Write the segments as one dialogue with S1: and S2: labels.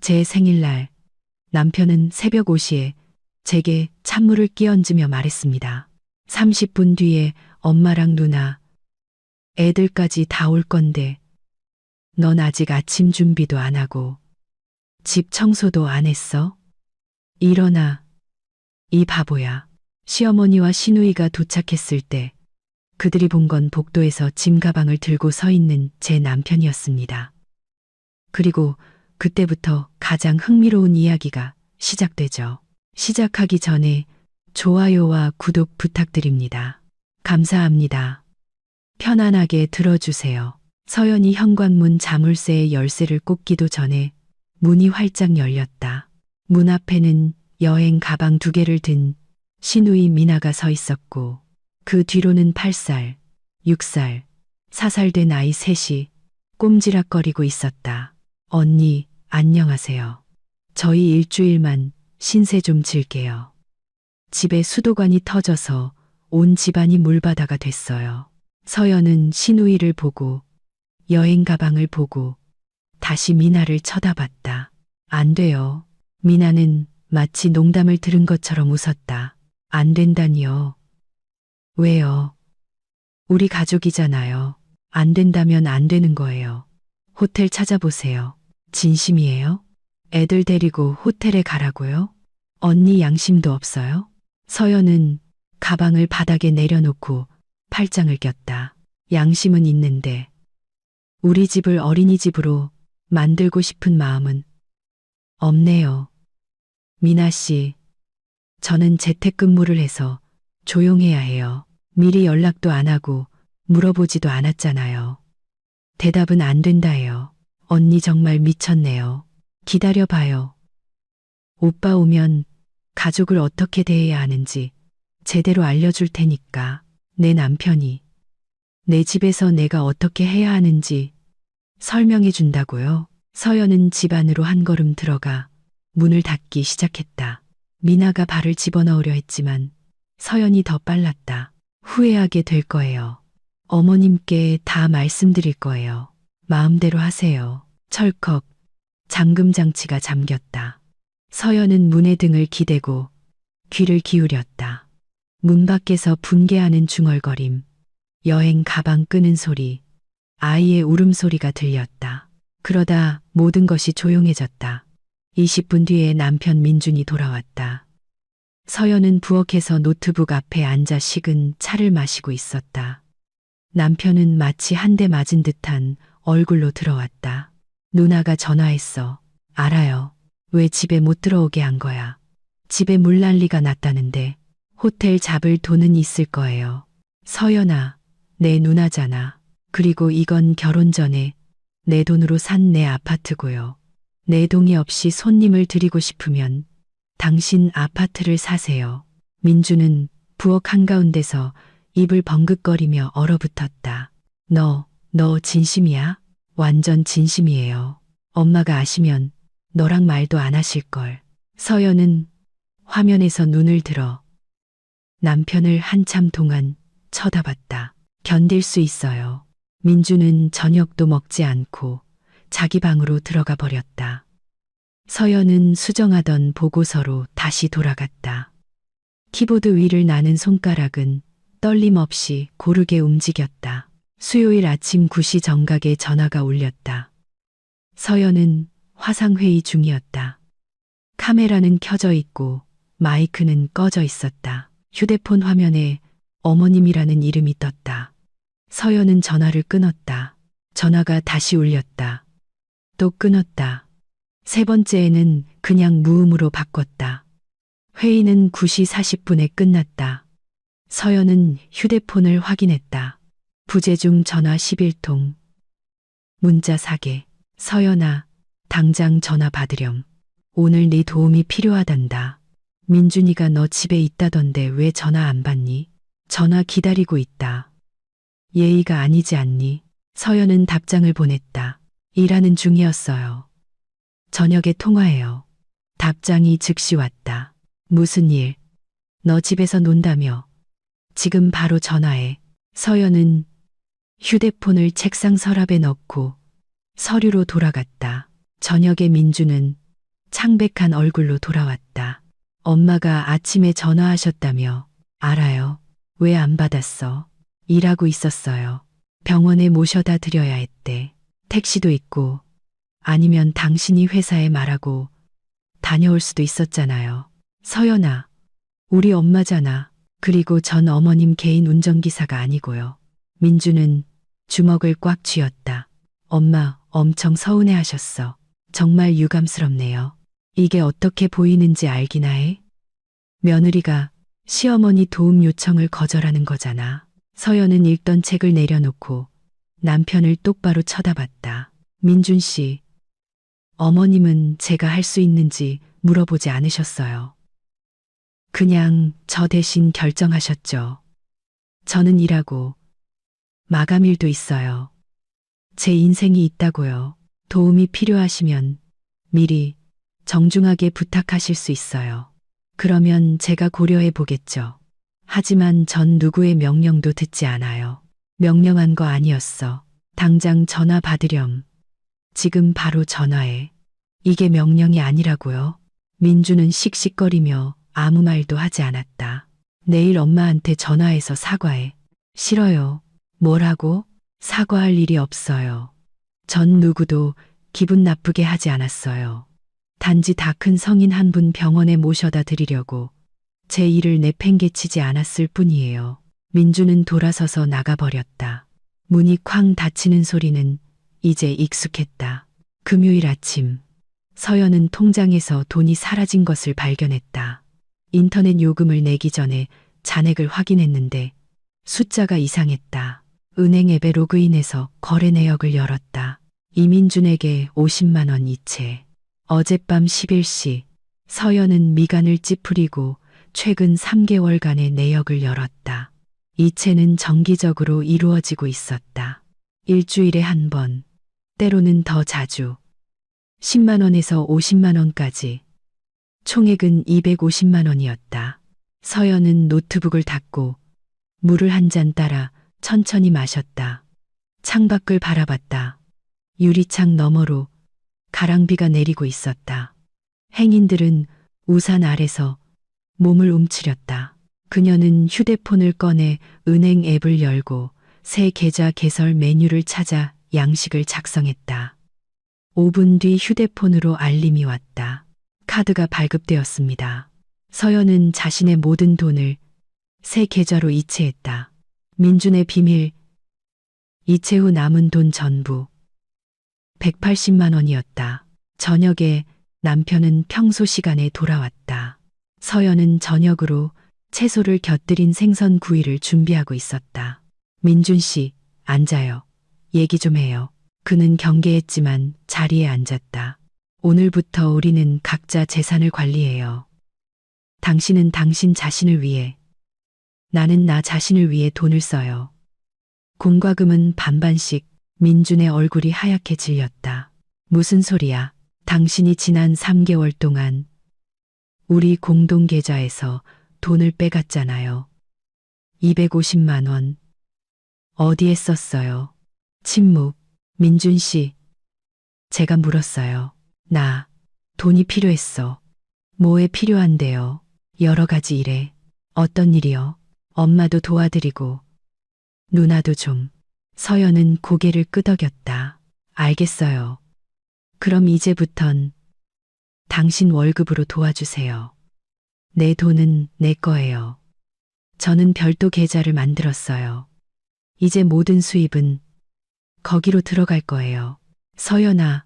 S1: 제 생일날 남편은 새벽 5시에 제게 찬물을 끼얹으며 말했습니다. 30분 뒤에 엄마랑 누나, 애들까지 다 올 건데 넌 아직 아침 준비도 안 하고 집 청소도 안 했어? 일어나, 이 바보야. 시어머니와 시누이가 도착했을 때 그들이 본 건 복도에서 짐 가방을 들고 서 있는 제 남편이었습니다. 그리고 그때부터 가장 흥미로운 이야기가 시작되죠. 시작하기 전에 좋아요와 구독 부탁드립니다. 감사합니다. 편안하게 들어주세요. 서연이 현관문 자물쇠의 열쇠를 꽂기도 전에 문이 활짝 열렸다. 문 앞에는 여행 가방 2개를 든 시누이 미나가 서 있었고 그 뒤로는 8살, 6살, 4살 된 아이 셋이 꼼지락거리고 있었다. 언니, 안녕하세요. 저희 일주일만 신세 좀 질게요. 집에 수도관이 터져서 온 집안이 물바다가 됐어요. 서연은 시누이를 보고 여행 가방을 보고 다시 미나를 쳐다봤다. 안 돼요. 미나는 마치 농담을 들은 것처럼 웃었다. 안 된다니요. 왜요? 우리 가족이잖아요. 안 된다면 안 되는 거예요. 호텔 찾아보세요. 진심이에요? 애들 데리고 호텔에 가라고요? 언니 양심도 없어요? 서연은 가방을 바닥에 내려놓고 팔짱을 꼈다. 양심은 있는데 우리 집을 어린이집으로 만들고 싶은 마음은 없네요. 미나 씨, 저는 재택근무를 해서 조용해야 해요. 미리 연락도 안 하고 물어보지도 않았잖아요. 대답은 안 된다 해요. 언니 정말 미쳤네요. 기다려봐요. 오빠 오면 가족을 어떻게 대해야 하는지 제대로 알려줄 테니까. 내 남편이 내 집에서 내가 어떻게 해야 하는지 설명해 준다고요. 서연은 집 안으로 한 걸음 들어가 문을 닫기 시작했다. 미나가 발을 집어넣으려 했지만 서연이 더 빨랐다. 후회하게 될 거예요. 어머님께 다 말씀드릴 거예요. 마음대로 하세요. 철컥 잠금 장치가 잠겼다. 서연은 문에 등을 기대고 귀를 기울였다. 문 밖에서 분개하는 중얼거림, 여행 가방 끄는 소리, 아이의 울음소리가 들렸다. 그러다 모든 것이 조용해졌다. 20분 뒤에 남편 민준이 돌아왔다. 서연은 부엌에서 노트북 앞에 앉아 식은 차를 마시고 있었다. 남편은 마치 한 대 맞은 듯한 얼굴로 들어왔다. 누나가 전화했어. 알아요. 왜 집에 못 들어오게 한 거야? 집에 물난리가 났다는데 호텔 잡을 돈은 있을 거예요. 서연아, 내 누나잖아. 그리고 이건 결혼 전에 내 돈으로 산 내 아파트고요. 내 동의 없이 손님을 드리고 싶으면 당신 아파트를 사세요. 민주는 부엌 한가운데서 입을 벙긋거리며 얼어붙었다. 너 진심이야? 완전 진심이에요. 엄마가 아시면 너랑 말도 안 하실걸. 서연은 화면에서 눈을 들어 남편을 한참 동안 쳐다봤다. 견딜 수 있어요. 민주는 저녁도 먹지 않고 자기 방으로 들어가 버렸다. 서연은 수정하던 보고서로 다시 돌아갔다. 키보드 위를 나는 손가락은 떨림 없이 고르게 움직였다. 수요일 아침 9시 정각에 전화가 울렸다. 서연은 화상회의 중이었다. 카메라는 켜져 있고 마이크는 꺼져 있었다. 휴대폰 화면에 어머님이라는 이름이 떴다. 서연은 전화를 끊었다. 전화가 다시 울렸다. 또 끊었다. 세 번째에는 그냥 무음으로 바꿨다. 회의는 9시 40분에 끝났다. 서연은 휴대폰을 확인했다. 부재중 전화 11통. 문자 4개. 서연아, 당장 전화 받으렴. 오늘 네 도움이 필요하단다. 민준이가 너 집에 있다던데 왜 전화 안 받니? 전화 기다리고 있다. 예의가 아니지 않니? 서연은 답장을 보냈다. 일하는 중이었어요. 저녁에 통화해요. 답장이 즉시 왔다. 무슨 일? 너 집에서 논다며. 지금 바로 전화해. 서연은 휴대폰을 책상 서랍에 넣고 서류로 돌아갔다. 저녁에 민주는 창백한 얼굴로 돌아왔다. 엄마가 아침에 전화하셨다며. 알아요. 왜 안 받았어? 일하고 있었어요. 병원에 모셔다 드려야 했대. 택시도 있고, 아니면 당신이 회사에 말하고 다녀올 수도 있었잖아요. 서연아, 우리 엄마잖아. 그리고 전 어머님 개인 운전기사가 아니고요. 민주는 주먹을 꽉 쥐었다. 엄마 엄청 서운해 하셨어. 정말 유감스럽네요. 이게 어떻게 보이는지 알기나 해? 며느리가 시어머니 도움 요청을 거절하는 거잖아. 서연은 읽던 책을 내려놓고 남편을 똑바로 쳐다봤다. 민준 씨, 어머님은 제가 할 수 있는지 물어보지 않으셨어요. 그냥 저 대신 결정하셨죠. 저는 일하고 마감일도 있어요. 제 인생이 있다고요. 도움이 필요하시면 미리 정중하게 부탁하실 수 있어요. 그러면 제가 고려해 보겠죠. 하지만 전 누구의 명령도 듣지 않아요. 명령한 거 아니었어. 당장 전화 받으렴. 지금 바로 전화해. 이게 명령이 아니라고요. 민주는 씩씩거리며 아무 말도 하지 않았다. 내일 엄마한테 전화해서 사과해. 싫어요. 뭐라고? 사과할 일이 없어요. 전 누구도 기분 나쁘게 하지 않았어요. 단지 다 큰 성인 한 분 병원에 모셔다 드리려고 제 일을 내팽개치지 않았을 뿐이에요. 민주는 돌아서서 나가버렸다. 문이 쾅 닫히는 소리는 이제 익숙했다. 금요일 아침, 서연은 통장에서 돈이 사라진 것을 발견했다. 인터넷 요금을 내기 전에 잔액을 확인했는데 숫자가 이상했다. 은행 앱에 로그인해서 거래 내역을 열었다. 이민준에게 50만 원 이체. 어젯밤 11시 서연은 미간을 찌푸리고 최근 3개월간의 내역을 열었다. 이체는 정기적으로 이루어지고 있었다. 일주일에 한 번, 때로는 더 자주. 10만 원에서 50만 원까지. 총액은 250만 원이었다. 서연은 노트북을 닫고 물을 한 잔 따라 천천히 마셨다. 창밖을 바라봤다. 유리창 너머로 가랑비가 내리고 있었다. 행인들은 우산 아래서 몸을 움츠렸다. 그녀는 휴대폰을 꺼내 은행 앱을 열고 새 계좌 개설 메뉴를 찾아 양식을 작성했다. 5분 뒤 휴대폰으로 알림이 왔다. 카드가 발급되었습니다. 서연은 자신의 모든 돈을 새 계좌로 이체했다. 민준의 비밀. 이체 후 남은 돈 전부 180만 원이었다. 저녁에 남편은 평소 시간에 돌아왔다. 서연은 저녁으로 채소를 곁들인 생선 구이를 준비하고 있었다. 민준 씨, 앉아요. 얘기 좀 해요. 그는 경계했지만 자리에 앉았다. 오늘부터 우리는 각자 재산을 관리해요. 당신은 당신 자신을 위해, 나는 나 자신을 위해 돈을 써요. 공과금은 반반씩. 민준의 얼굴이 하얗게 질렸다. 무슨 소리야? 당신이 지난 3개월 동안 우리 공동 계좌에서 돈을 빼갔잖아요. 250만 원. 어디에 썼어요? 침묵. 민준 씨. 제가 물었어요. 돈이 필요했어. 뭐에 필요한데요? 여러 가지 일에. 어떤 일이요? 엄마도 도와드리고 누나도 좀. 서연은 고개를 끄덕였다. 알겠어요. 그럼 이제부턴 당신 월급으로 도와주세요. 내 돈은 내 거예요. 저는 별도 계좌를 만들었어요. 이제 모든 수입은 거기로 들어갈 거예요. 서연아.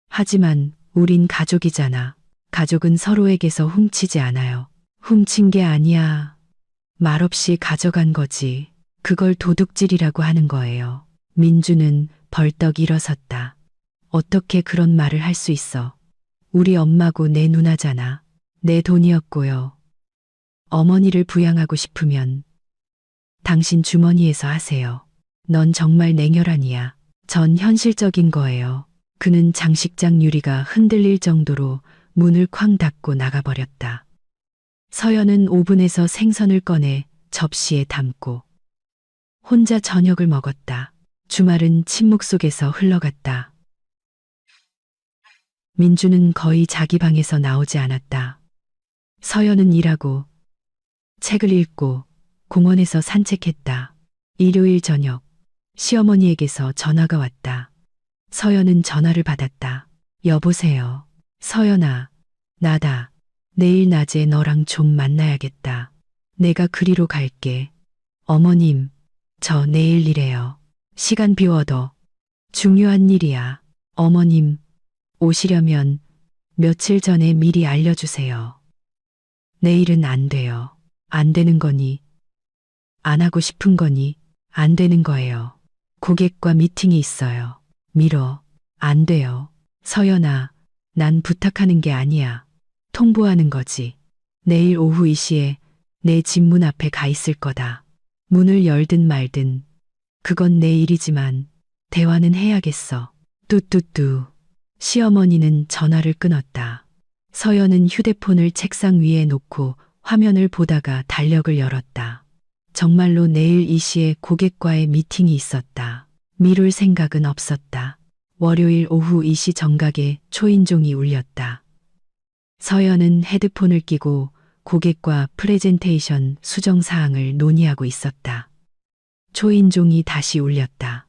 S1: 하지만 우린 가족이잖아. 가족은 서로에게서 훔치지 않아요. 훔친 게 아니야. 말없이 가져간 거지. 그걸 도둑질이라고 하는 거예요. 민주는 벌떡 일어섰다. 어떻게 그런 말을 할 수 있어? 우리 엄마고 내 누나잖아. 내 돈이었고요. 어머니를 부양하고 싶으면 당신 주머니에서 하세요. 넌 정말 냉혈한이야. 전 현실적인 거예요. 그는 장식장 유리가 흔들릴 정도로 문을 쾅 닫고 나가버렸다. 서연은 오븐에서 생선을 꺼내 접시에 담고 혼자 저녁을 먹었다. 주말은 침묵 속에서 흘러갔다. 민주는 거의 자기 방에서 나오지 않았다. 서연은 일하고 책을 읽고 공원에서 산책했다. 일요일 저녁 시어머니에게서 전화가 왔다. 서연은 전화를 받았다. 여보세요. 서연아, 나다. 내일 낮에 너랑 좀 만나야겠다. 내가 그리로 갈게. 어머님, 저 내일 일해요. 시간 비워둬. 중요한 일이야. 어머님, 오시려면 며칠 전에 미리 알려주세요. 내일은 안 돼요. 안 되는 거니? 안 하고 싶은 거니? 안 되는 거예요. 고객과 미팅이 있어요. 미뤄. 안 돼요. 서연아, 난 부탁하는 게 아니야. 통보하는 거지. 내일 오후 2시에 내 집 문 앞에 가 있을 거다. 문을 열든 말든 그건 내 일이지만 대화는 해야겠어. 뚜뚜뚜. 시어머니는 전화를 끊었다. 서연은 휴대폰을 책상 위에 놓고 화면을 보다가 달력을 열었다. 정말로 내일 2시에 고객과의 미팅이 있었다. 미룰 생각은 없었다. 월요일 오후 2시 정각에 초인종이 울렸다. 서연은 헤드폰을 끼고 고객과 프레젠테이션 수정 사항을 논의하고 있었다. 초인종이 다시 울렸다.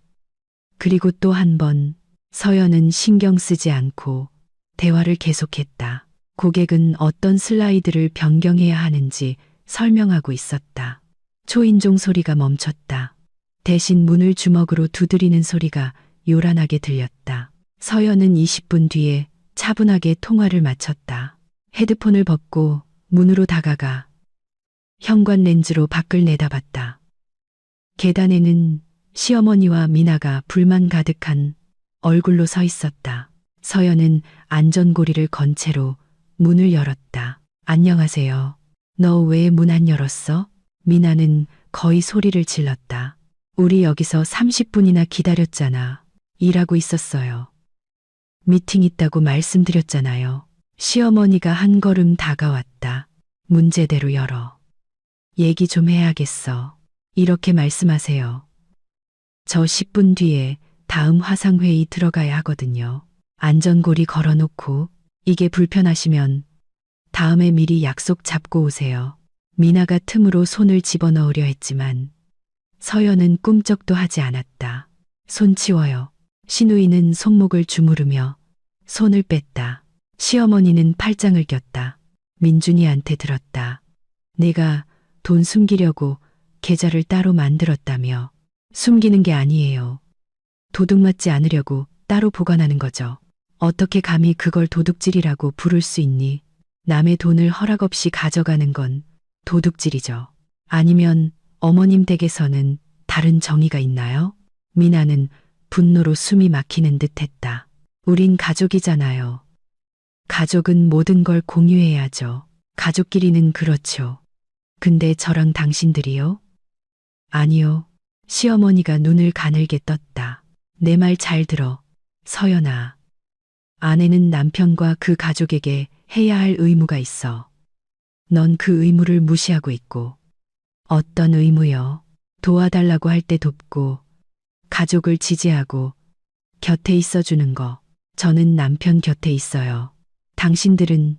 S1: 그리고 또 한 번 서연은 신경 쓰지 않고 대화를 계속했다. 고객은 어떤 슬라이드를 변경해야 하는지 설명하고 있었다. 초인종 소리가 멈췄다. 대신 문을 주먹으로 두드리는 소리가 요란하게 들렸다. 서연은 20분 뒤에 차분하게 통화를 마쳤다. 헤드폰을 벗고 문으로 다가가 현관 렌즈로 밖을 내다봤다. 계단에는 시어머니와 미나가 불만 가득한 얼굴로 서 있었다. 서연은 안전고리를 건 채로 문을 열었다. 안녕하세요. 너 왜 문 안 열었어? 미나는 거의 소리를 질렀다. 우리 여기서 30분이나 기다렸잖아. 일하고 있었어요. 미팅 있다고 말씀드렸잖아요. 시어머니가 한 걸음 다가왔다. 문제대로 열어. 얘기 좀 해야겠어. 이렇게 말씀하세요. 저 10분 뒤에 다음 화상회의 들어가야 하거든요. 안전고리 걸어놓고 이게 불편하시면 다음에 미리 약속 잡고 오세요. 미나가 틈으로 손을 집어넣으려 했지만 서연은 꿈쩍도 하지 않았다. 손 치워요. 시누이는 손목을 주무르며 손을 뺐다. 시어머니는 팔짱을 꼈다. 민준이한테 들었다. 내가 돈 숨기려고 계좌를 따로 만들었다며. 숨기는 게 아니에요. 도둑맞지 않으려고 따로 보관하는 거죠. 어떻게 감히 그걸 도둑질이라고 부를 수 있니? 남의 돈을 허락 없이 가져가는 건 도둑질이죠. 아니면 어머님 댁에서는 다른 정의가 있나요? 미나는 분노로 숨이 막히는 듯 했다. 우린 가족이잖아요. 가족은 모든 걸 공유해야죠. 가족끼리는 그렇죠. 근데 저랑 당신들이요? 아니요. 시어머니가 눈을 가늘게 떴다. 내 말 잘 들어. 서연아. 아내는 남편과 그 가족에게 해야 할 의무가 있어. 넌 그 의무를 무시하고 있고. 어떤 의무요? 도와달라고 할 때 돕고, 가족을 지지하고, 곁에 있어주는 거. 저는 남편 곁에 있어요. 당신들은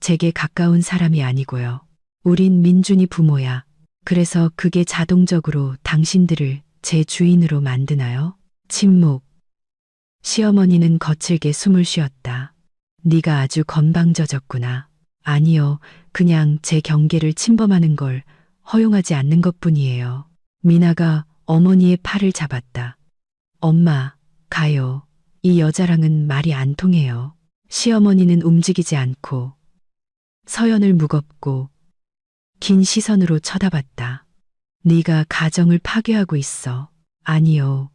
S1: 제게 가까운 사람이 아니고요. 우린 민준이 부모야. 그래서 그게 자동적으로 당신들을 제 주인으로 만드나요? 침묵. 시어머니는 거칠게 숨을 쉬었다. 네가 아주 건방져졌구나. 아니요, 그냥 제 경계를 침범하는 걸 허용하지 않는 것뿐이에요. 미나가 어머니의 팔을 잡았다. 엄마, 가요. 이 여자랑은 말이 안 통해요. 시어머니는 움직이지 않고 서연을 무겁고 긴 시선으로 쳐다봤다. 네가 가정을 파괴하고 있어. 아니요.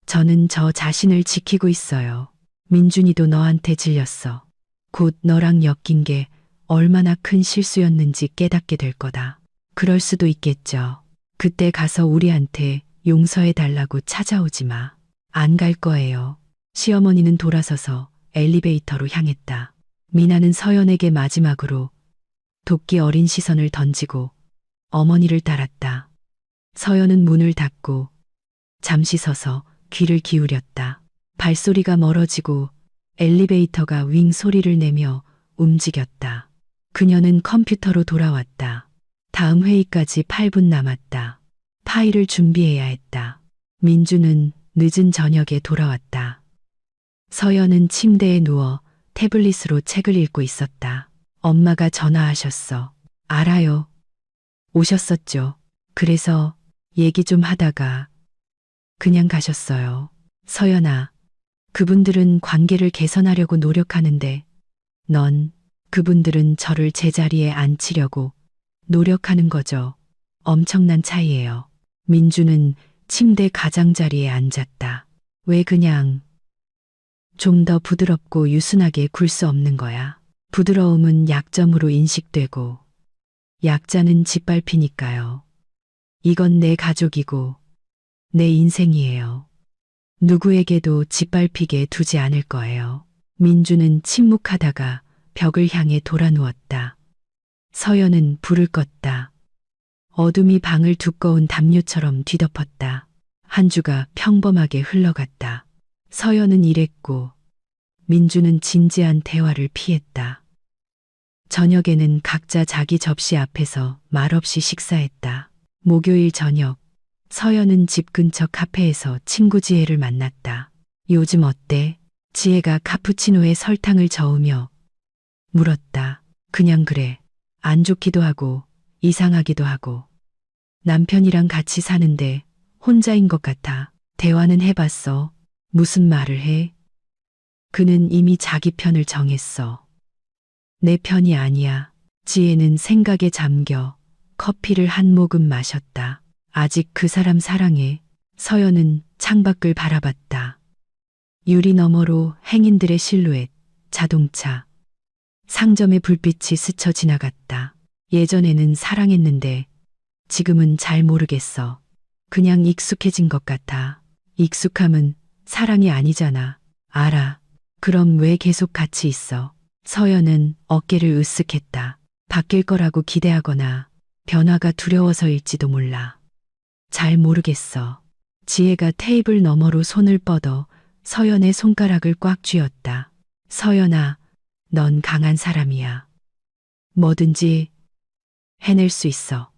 S1: 저는 저 자신을 지키고 있어요. 민준이도 너한테 질렸어. 곧 너랑 엮인 게 얼마나 큰 실수였는지 깨닫게 될 거다. 그럴 수도 있겠죠. 그때 가서 우리한테 용서해 달라고 찾아오지 마. 안 갈 거예요. 시어머니는 돌아서서 엘리베이터로 향했다. 미나는 서연에게 마지막으로 도끼 어린 시선을 던지고 어머니를 따랐다. 서연은 문을 닫고 잠시 서서 귀를 기울였다. 발소리가 멀어지고 엘리베이터가 윙 소리를 내며 움직였다. 그녀는 컴퓨터로 돌아왔다. 다음 회의까지 8분 남았다. 파일을 준비해야 했다. 민주는 늦은 저녁에 돌아왔다. 서연은 침대에 누워 태블릿으로 책을 읽고 있었다. 엄마가 전화하셨어. 알아요. 오셨었죠. 그래서 얘기 좀 하다가 그냥 가셨어요. 서연아, 그분들은 관계를 개선하려고 노력하는데 넌 그분들은 저를 제자리에 앉히려고 노력하는 거죠. 엄청난 차이예요. 민주는 침대 가장자리에 앉았다. 왜 그냥 좀 더 부드럽고 유순하게 굴 수 없는 거야. 부드러움은 약점으로 인식되고 약자는 짓밟히니까요. 이건 내 가족이고 내 인생이에요. 누구에게도 짓밟히게 두지 않을 거예요. 민주는 침묵하다가 벽을 향해 돌아누웠다. 서연은 불을 껐다. 어둠이 방을 두꺼운 담요처럼 뒤덮었다. 한 주가 평범하게 흘러갔다. 서연은 일했고 민주는 진지한 대화를 피했다. 저녁에는 각자 자기 접시 앞에서 말없이 식사했다. 목요일 저녁, 서연은 집 근처 카페에서 친구 지혜를 만났다. 요즘 어때? 지혜가 카푸치노에 설탕을 저으며 물었다. 그냥 그래. 안 좋기도 하고 이상하기도 하고. 남편이랑 같이 사는데 혼자인 것 같아. 대화는 해봤어. 무슨 말을 해? 그는 이미 자기 편을 정했어. 내 편이 아니야. 지혜는 생각에 잠겨 커피를 한 모금 마셨다. 아직 그 사람 사랑해. 서연은 창밖을 바라봤다. 유리 너머로 행인들의 실루엣, 자동차, 상점의 불빛이 스쳐 지나갔다. 예전에는 사랑했는데 지금은 잘 모르겠어. 그냥 익숙해진 것 같아. 익숙함은 사랑이 아니잖아. 알아. 그럼 왜 계속 같이 있어? 서연은 어깨를 으쓱했다. 바뀔 거라고 기대하거나 변화가 두려워서일지도 몰라. 잘 모르겠어. 지혜가 테이블 너머로 손을 뻗어 서연의 손가락을 꽉 쥐었다. 서연아, 넌 강한 사람이야. 뭐든지 해낼 수 있어.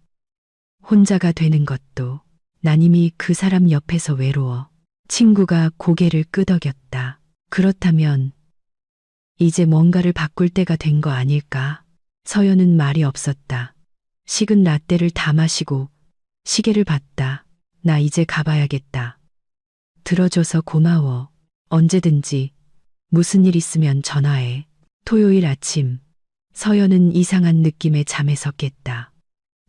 S1: 혼자가 되는 것도. 난 이미 그 사람 옆에서 외로워. 친구가 고개를 끄덕였다. 그렇다면 이제 뭔가를 바꿀 때가 된 거 아닐까? 서연은 말이 없었다. 식은 라떼를 다 마시고 시계를 봤다. 나 이제 가봐야겠다. 들어줘서 고마워. 언제든지 무슨 일 있으면 전화해. 토요일 아침, 서연은 이상한 느낌에 잠에서 깼다.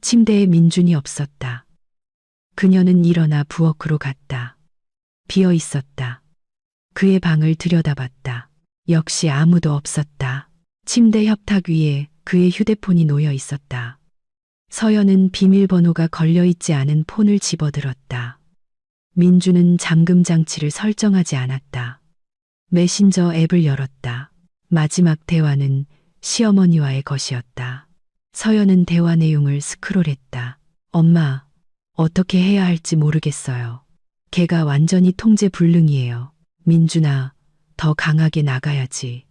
S1: 침대에 민준이 없었다. 그녀는 일어나 부엌으로 갔다. 비어 있었다. 그의 방을 들여다봤다. 역시 아무도 없었다. 침대 협탁 위에 그의 휴대폰이 놓여 있었다. 서연은 비밀번호가 걸려있지 않은 폰을 집어들었다. 민주는 잠금 장치를 설정하지 않았다. 메신저 앱을 열었다. 마지막 대화는 시어머니와의 것이었다. 서연은 대화 내용을 스크롤했다. 엄마, 어떻게 해야 할지 모르겠어요. 걔가 완전히 통제 불능이에요. 민준아, 더 강하게 나가야지.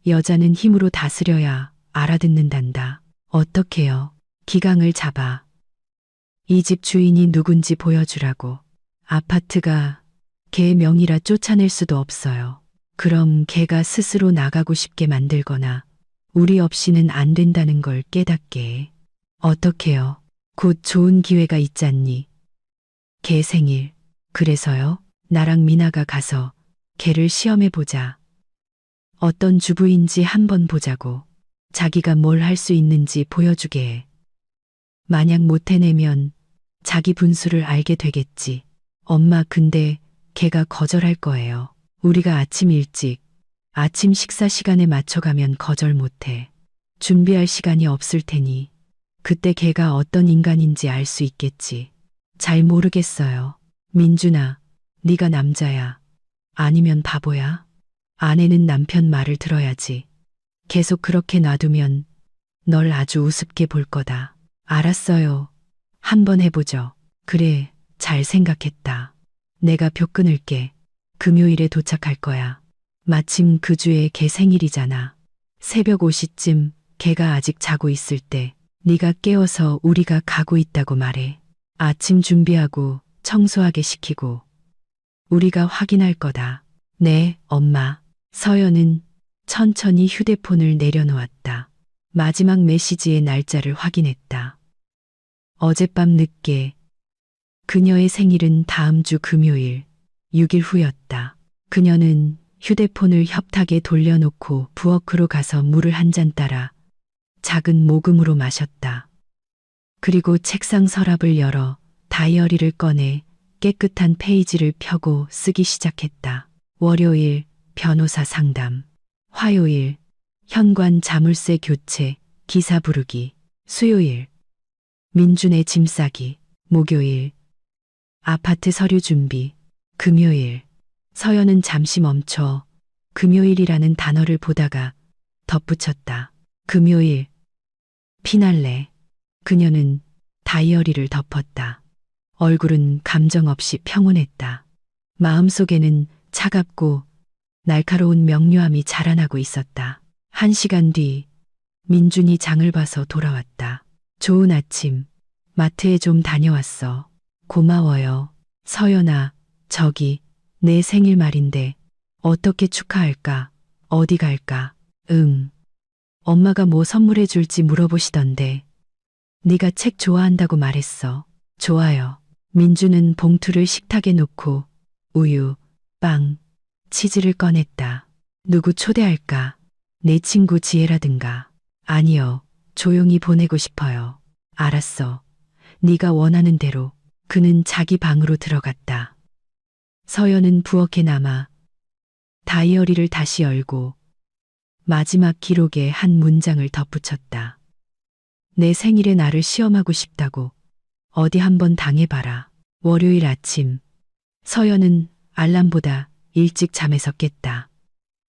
S1: 여자는 힘으로 다스려야 알아듣는단다. 어떻게요? 기강을 잡아. 이 집 주인이 누군지 보여주라고. 아파트가 걔 명의라 쫓아낼 수도 없어요. 그럼 걔가 스스로 나가고 싶게 만들거나 우리 없이는 안 된다는 걸 깨닫게 해. 어떻게요? 곧 좋은 기회가 있잖니. 걔 생일. 그래서요? 나랑 미나가 가서 걔를 시험해보자. 어떤 주부인지 한번 보자고. 자기가 뭘 할 수 있는지 보여주게 해. 만약 못 해내면 자기 분수를 알게 되겠지. 엄마, 근데 걔가 거절할 거예요. 우리가 아침 일찍, 아침 식사 시간에 맞춰가면 거절 못해. 준비할 시간이 없을 테니 그때 걔가 어떤 인간인지 알 수 있겠지. 잘 모르겠어요. 민준아, 네가 남자야. 아니면 바보야? 아내는 남편 말을 들어야지. 계속 그렇게 놔두면 널 아주 우습게 볼 거다. 알았어요. 한번 해보죠. 그래, 잘 생각했다. 내가 표 끊을게. 금요일에 도착할 거야. 마침 그 주에 걔 생일이잖아. 새벽 5시쯤 걔가 아직 자고 있을 때 네가 깨워서 우리가 가고 있다고 말해. 아침 준비하고 청소하게 시키고 우리가 확인할 거다. 네, 엄마. 서연은 천천히 휴대폰을 내려놓았다. 마지막 메시지의 날짜를 확인했다. 어젯밤 늦게 그녀의 생일은 다음 주 금요일 6일 후였다. 그녀는 휴대폰을 협탁에 돌려놓고 부엌으로 가서 물을 한 잔 따라 작은 모금으로 마셨다. 그리고 책상 서랍을 열어 다이어리를 꺼내 깨끗한 페이지를 펴고 쓰기 시작했다. 월요일 변호사 상담, 화요일 현관 자물쇠 교체, 기사 부르기, 수요일 민준의 짐 싸기, 목요일 아파트 서류 준비, 금요일. 서연은 잠시 멈춰 금요일이라는 단어를 보다가 덧붙였다. 금요일 피날레. 그녀는 다이어리를 덮었다. 얼굴은 감정 없이 평온했다. 마음속에는 차갑고 날카로운 명료함이 자라나고 있었다. 1시간 뒤 민준이 장을 봐서 돌아왔다. 좋은 아침. 마트에 좀 다녀왔어. 고마워요. 서연아, 저기 내 생일 말인데 어떻게 축하할까? 어디 갈까? 엄마가 뭐 선물해 줄지 물어보시던데. 네가 책 좋아한다고 말했어. 좋아요. 민주는 봉투를 식탁에 놓고 우유, 빵, 치즈를 꺼냈다. 누구 초대할까? 내 친구 지혜라든가. 아니요. 조용히 보내고 싶어요. 알았어. 네가 원하는 대로. 그는 자기 방으로 들어갔다. 서연은 부엌에 남아 다이어리를 다시 열고 마지막 기록에 한 문장을 덧붙였다. 내 생일에 나를 시험하고 싶다고. 어디 한번 당해봐라. 월요일 아침. 서연은 알람보다 일찍 잠에서 깼다.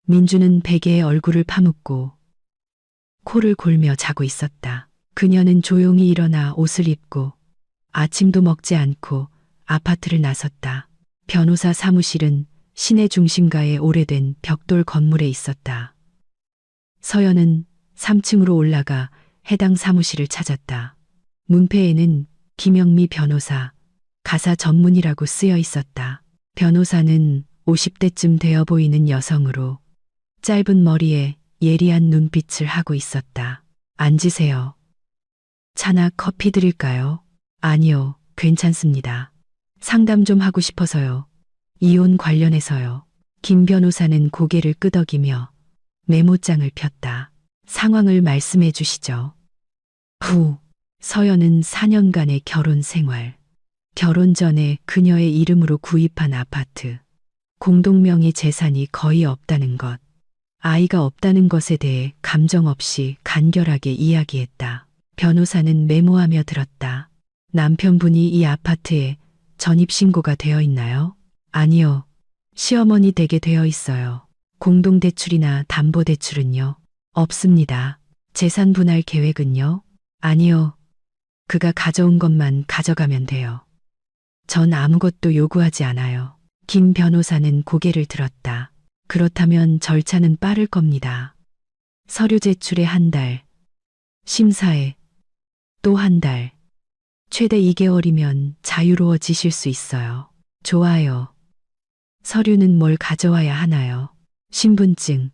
S1: 민주는 베개에 얼굴을 파묻고 코를 골며 자고 있었다. 그녀는 조용히 일어나 옷을 입고 아침도 먹지 않고 아파트를 나섰다. 변호사 사무실은 시내 중심가의 오래된 벽돌 건물에 있었다. 서연은 3층으로 올라가 해당 사무실을 찾았다. 문패에는 김영미 변호사, 가사 전문이라고 쓰여 있었다. 변호사는 50대쯤 되어 보이는 여성으로 짧은 머리에 예리한 눈빛을 하고 있었다. 앉으세요. 차나 커피 드릴까요? 아니요, 괜찮습니다. 상담 좀 하고 싶어서요. 이혼 관련해서요. 김 변호사는 고개를 끄덕이며 메모장을 폈다. 상황을 말씀해 주시죠. 서연은 4년간의 결혼 생활. 결혼 전에 그녀의 이름으로 구입한 아파트. 공동명의 재산이 거의 없다는 것. 아이가 없다는 것에 대해 감정 없이 간결하게 이야기했다. 변호사는 메모하며 들었다. 남편분이 이 아파트에 전입신고가 되어 있나요? 아니요. 시어머니 댁에 되어 있어요. 공동대출이나 담보대출은요? 없습니다. 재산 분할 계획은요? 아니요. 그가 가져온 것만 가져가면 돼요. 전 아무것도 요구하지 않아요. 김 변호사는 고개를 들었다. 그렇다면 절차는 빠를 겁니다. 서류 제출에 1달, 심사에 또 1달, 최대 2개월이면 자유로워지실 수 있어요. 좋아요. 서류는 뭘 가져와야 하나요? 신분증,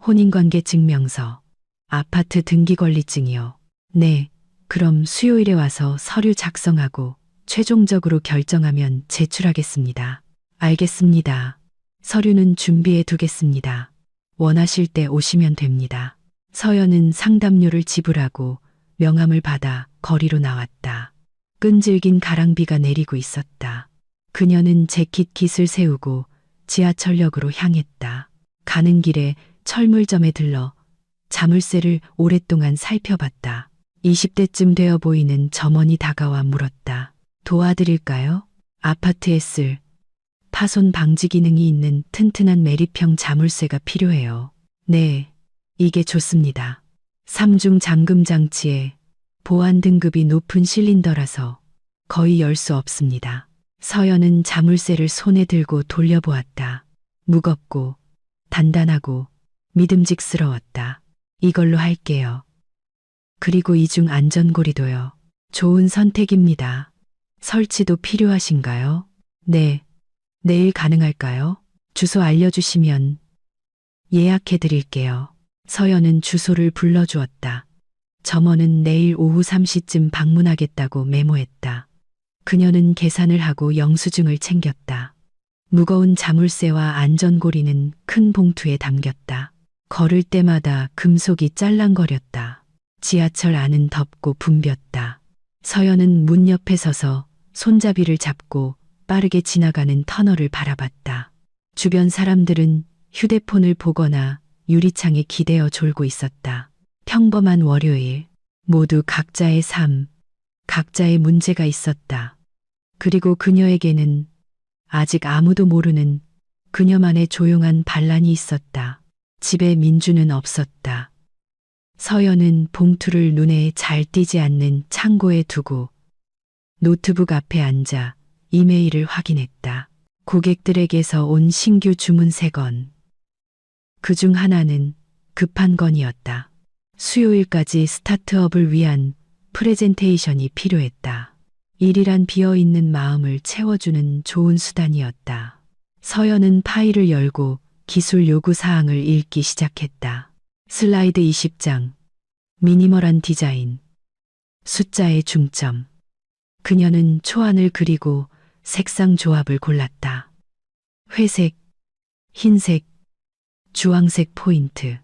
S1: 혼인관계 증명서, 아파트 등기권리증이요. 네, 그럼 수요일에 와서 서류 작성하고 최종적으로 결정하면 제출하겠습니다. 알겠습니다. 서류는 준비해 두겠습니다. 원하실 때 오시면 됩니다. 서연은 상담료를 지불하고 명함을 받아 거리로 나왔다. 끈질긴 가랑비가 내리고 있었다. 그녀는 재킷 깃을 세우고 지하철역으로 향했다. 가는 길에 철물점에 들러 자물쇠를 오랫동안 살펴봤다. 20대쯤 되어 보이는 점원이 다가와 물었다. 도와드릴까요? 아파트에 쓸 파손 방지 기능이 있는 튼튼한 매립형 자물쇠가 필요해요. 네, 이게 좋습니다. 3중 잠금 장치에 보안 등급이 높은 실린더라서 거의 열 수 없습니다. 서연은 자물쇠를 손에 들고 돌려보았다. 무겁고 단단하고 믿음직스러웠다. 이걸로 할게요. 그리고 이중 안전고리도요. 좋은 선택입니다. 설치도 필요하신가요? 네. 내일 가능할까요? 주소 알려주시면 예약해 드릴게요. 서연은 주소를 불러주었다. 점원은 내일 오후 3시쯤 방문하겠다고 메모했다. 그녀는 계산을 하고 영수증을 챙겼다. 무거운 자물쇠와 안전고리는 큰 봉투에 담겼다. 걸을 때마다 금속이 짤랑거렸다. 지하철 안은 덥고 붐볐다. 서연은 문 옆에 서서 손잡이를 잡고 빠르게 지나가는 터널을 바라봤다. 주변 사람들은 휴대폰을 보거나 유리창에 기대어 졸고 있었다. 평범한 월요일, 모두 각자의 삶, 각자의 문제가 있었다. 그리고 그녀에게는 아직 아무도 모르는 그녀만의 조용한 반란이 있었다. 집에 민주는 없었다. 서연은 봉투를 눈에 잘 띄지 않는 창고에 두고 노트북 앞에 앉아 이메일을 확인했다. 고객들에게서 온 신규 주문 3건. 그중 하나는 급한 건이었다. 수요일까지 스타트업을 위한 프레젠테이션이 필요했다. 일이란 비어있는 마음을 채워주는 좋은 수단이었다. 서연은 파일을 열고 기술 요구 사항을 읽기 시작했다. 슬라이드 20장. 미니멀한 디자인. 숫자의 중점. 그녀는 초안을 그리고 색상 조합을 골랐다. 회색, 흰색, 주황색 포인트.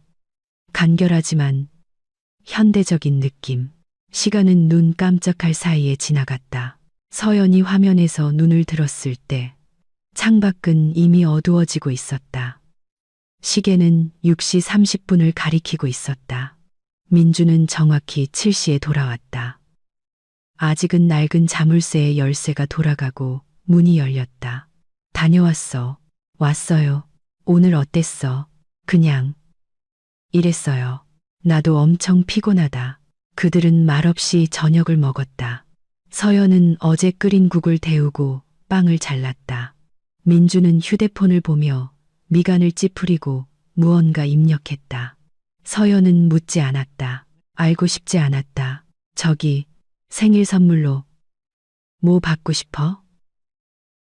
S1: 간결하지만 현대적인 느낌. 시간은 눈 깜짝할 사이에 지나갔다. 서연이 화면에서 눈을 들었을 때 창밖은 이미 어두워지고 있었다. 시계는 6시 30분을 가리키고 있었다. 민주는 정확히 7시에 돌아왔다. 아직은 낡은 자물쇠의 열쇠가 돌아가고 문이 열렸다. 다녀왔어. 왔어요. 오늘 어땠어? 그냥. 이랬어요. 나도 엄청 피곤하다. 그들은 말없이 저녁을 먹었다. 서연은 어제 끓인 국을 데우고 빵을 잘랐다. 민주는 휴대폰을 보며 미간을 찌푸리고 무언가 입력했다. 서연은 묻지 않았다. 알고 싶지 않았다. 저기, 생일 선물로 뭐 받고 싶어?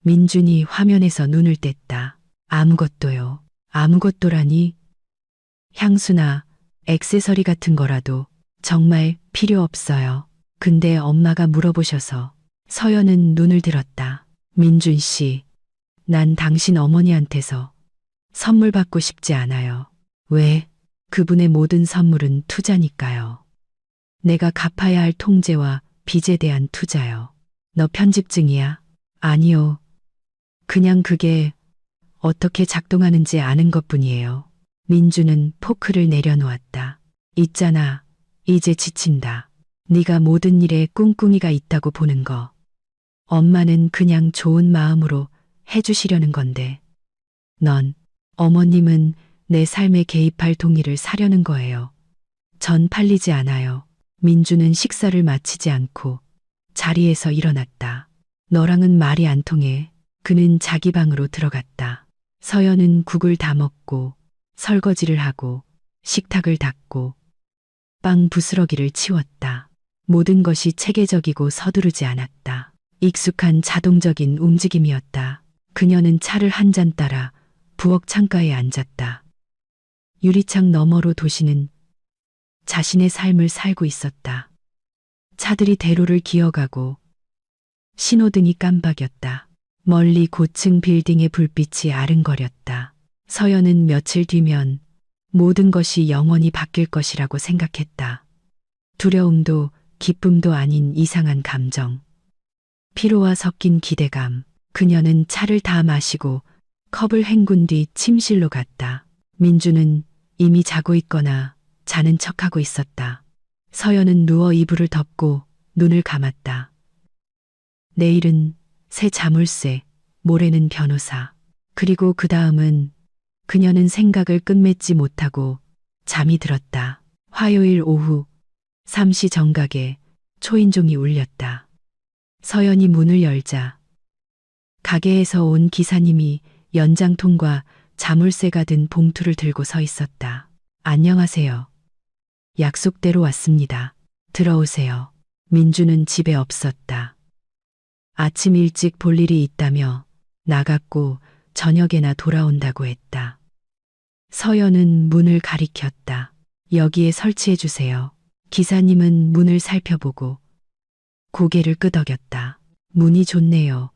S1: 민준이 화면에서 눈을 뗐다. 아무것도요. 아무것도라니? 향수나 액세서리 같은 거라도 정말 필요 없어요. 근데 엄마가 물어보셔서. 서연은 눈을 들었다. 민준 씨, 난 당신 어머니한테서 선물 받고 싶지 않아요. 왜? 그분의 모든 선물은 투자니까요. 내가 갚아야 할 통제와 빚에 대한 투자요. 너 편집증이야? 아니요. 그냥 그게 어떻게 작동하는지 아는 것뿐이에요. 민주는 포크를 내려놓았다. 있잖아. 이제 지친다. 네가 모든 일에 꿍꿍이가 있다고 보는 거. 엄마는 그냥 좋은 마음으로 해주시려는 건데. 넌, 어머님은 내 삶에 개입할 동의를 사려는 거예요. 전 팔리지 않아요. 민주는 식사를 마치지 않고 자리에서 일어났다. 너랑은 말이 안 통해. 그는 자기 방으로 들어갔다. 서연은 국을 다 먹고 설거지를 하고 식탁을 닦고 빵 부스러기를 치웠다. 모든 것이 체계적이고 서두르지 않았다. 익숙한 자동적인 움직임이었다. 그녀는 차를 한 잔 따라 부엌 창가에 앉았다. 유리창 너머로 도시는 자신의 삶을 살고 있었다. 차들이 대로를 기어가고 신호등이 깜박였다. 멀리 고층 빌딩의 불빛이 아른거렸다. 서연은 며칠 뒤면 모든 것이 영원히 바뀔 것이라고 생각했다. 두려움도 기쁨도 아닌 이상한 감정. 피로와 섞인 기대감. 그녀는 차를 다 마시고 컵을 헹군 뒤 침실로 갔다. 민주는 이미 자고 있거나 자는 척하고 있었다. 서연은 누워 이불을 덮고 눈을 감았다. 내일은 새 자물쇠, 모레는 변호사. 그리고 그 다음은 그녀는 생각을 끝맺지 못하고 잠이 들었다. 화요일 오후 3시 정각에 초인종이 울렸다. 서연이 문을 열자 가게에서 온 기사님이 연장통과 자물쇠가 든 봉투를 들고 서 있었다. 안녕하세요. 약속대로 왔습니다. 들어오세요. 민주는 집에 없었다. 아침 일찍 볼 일이 있다며 나갔고 저녁에나 돌아온다고 했다. 서연은 문을 가리켰다. 여기에 설치해 주세요. 기사님은 문을 살펴보고 고개를 끄덕였다. 문이 좋네요.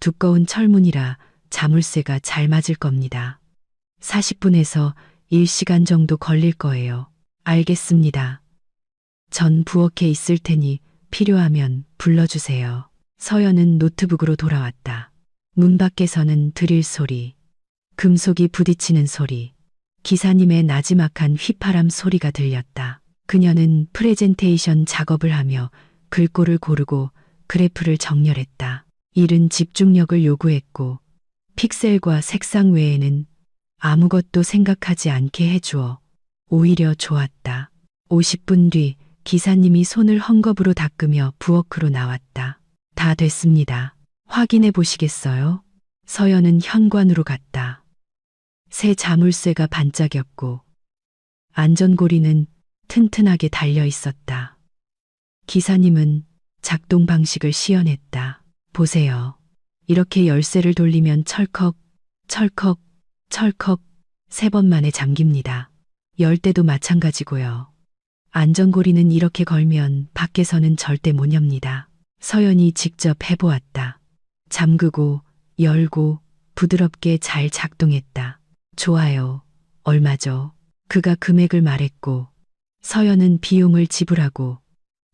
S1: 두꺼운 철문이라 자물쇠가 잘 맞을 겁니다. 40분에서 1시간 정도 걸릴 거예요. 알겠습니다. 전 부엌에 있을 테니 필요하면 불러주세요. 서연은 노트북으로 돌아왔다. 문 밖에서는 드릴 소리, 금속이 부딪히는 소리, 기사님의 나지막한 휘파람 소리가 들렸다. 그녀는 프레젠테이션 작업을 하며 글꼴을 고르고 그래프를 정렬했다. 일은 집중력을 요구했고 픽셀과 색상 외에는 아무것도 생각하지 않게 해주어 오히려 좋았다. 50분 뒤 기사님이 손을 헝겊으로 닦으며 부엌으로 나왔다. 다 됐습니다. 확인해 보시겠어요? 서연은 현관으로 갔다. 새 자물쇠가 반짝였고 안전고리는 튼튼하게 달려 있었다. 기사님은 작동 방식을 시연했다. 보세요. 이렇게 열쇠를 돌리면 철컥, 철컥, 철컥 3번 만에 잠깁니다. 열 때도 마찬가지고요. 안전고리는 이렇게 걸면 밖에서는 절대 못 엽니다. 서연이 직접 해보았다. 잠그고 열고 부드럽게 잘 작동했다. 좋아요. 얼마죠? 그가 금액을 말했고 서연은 비용을 지불하고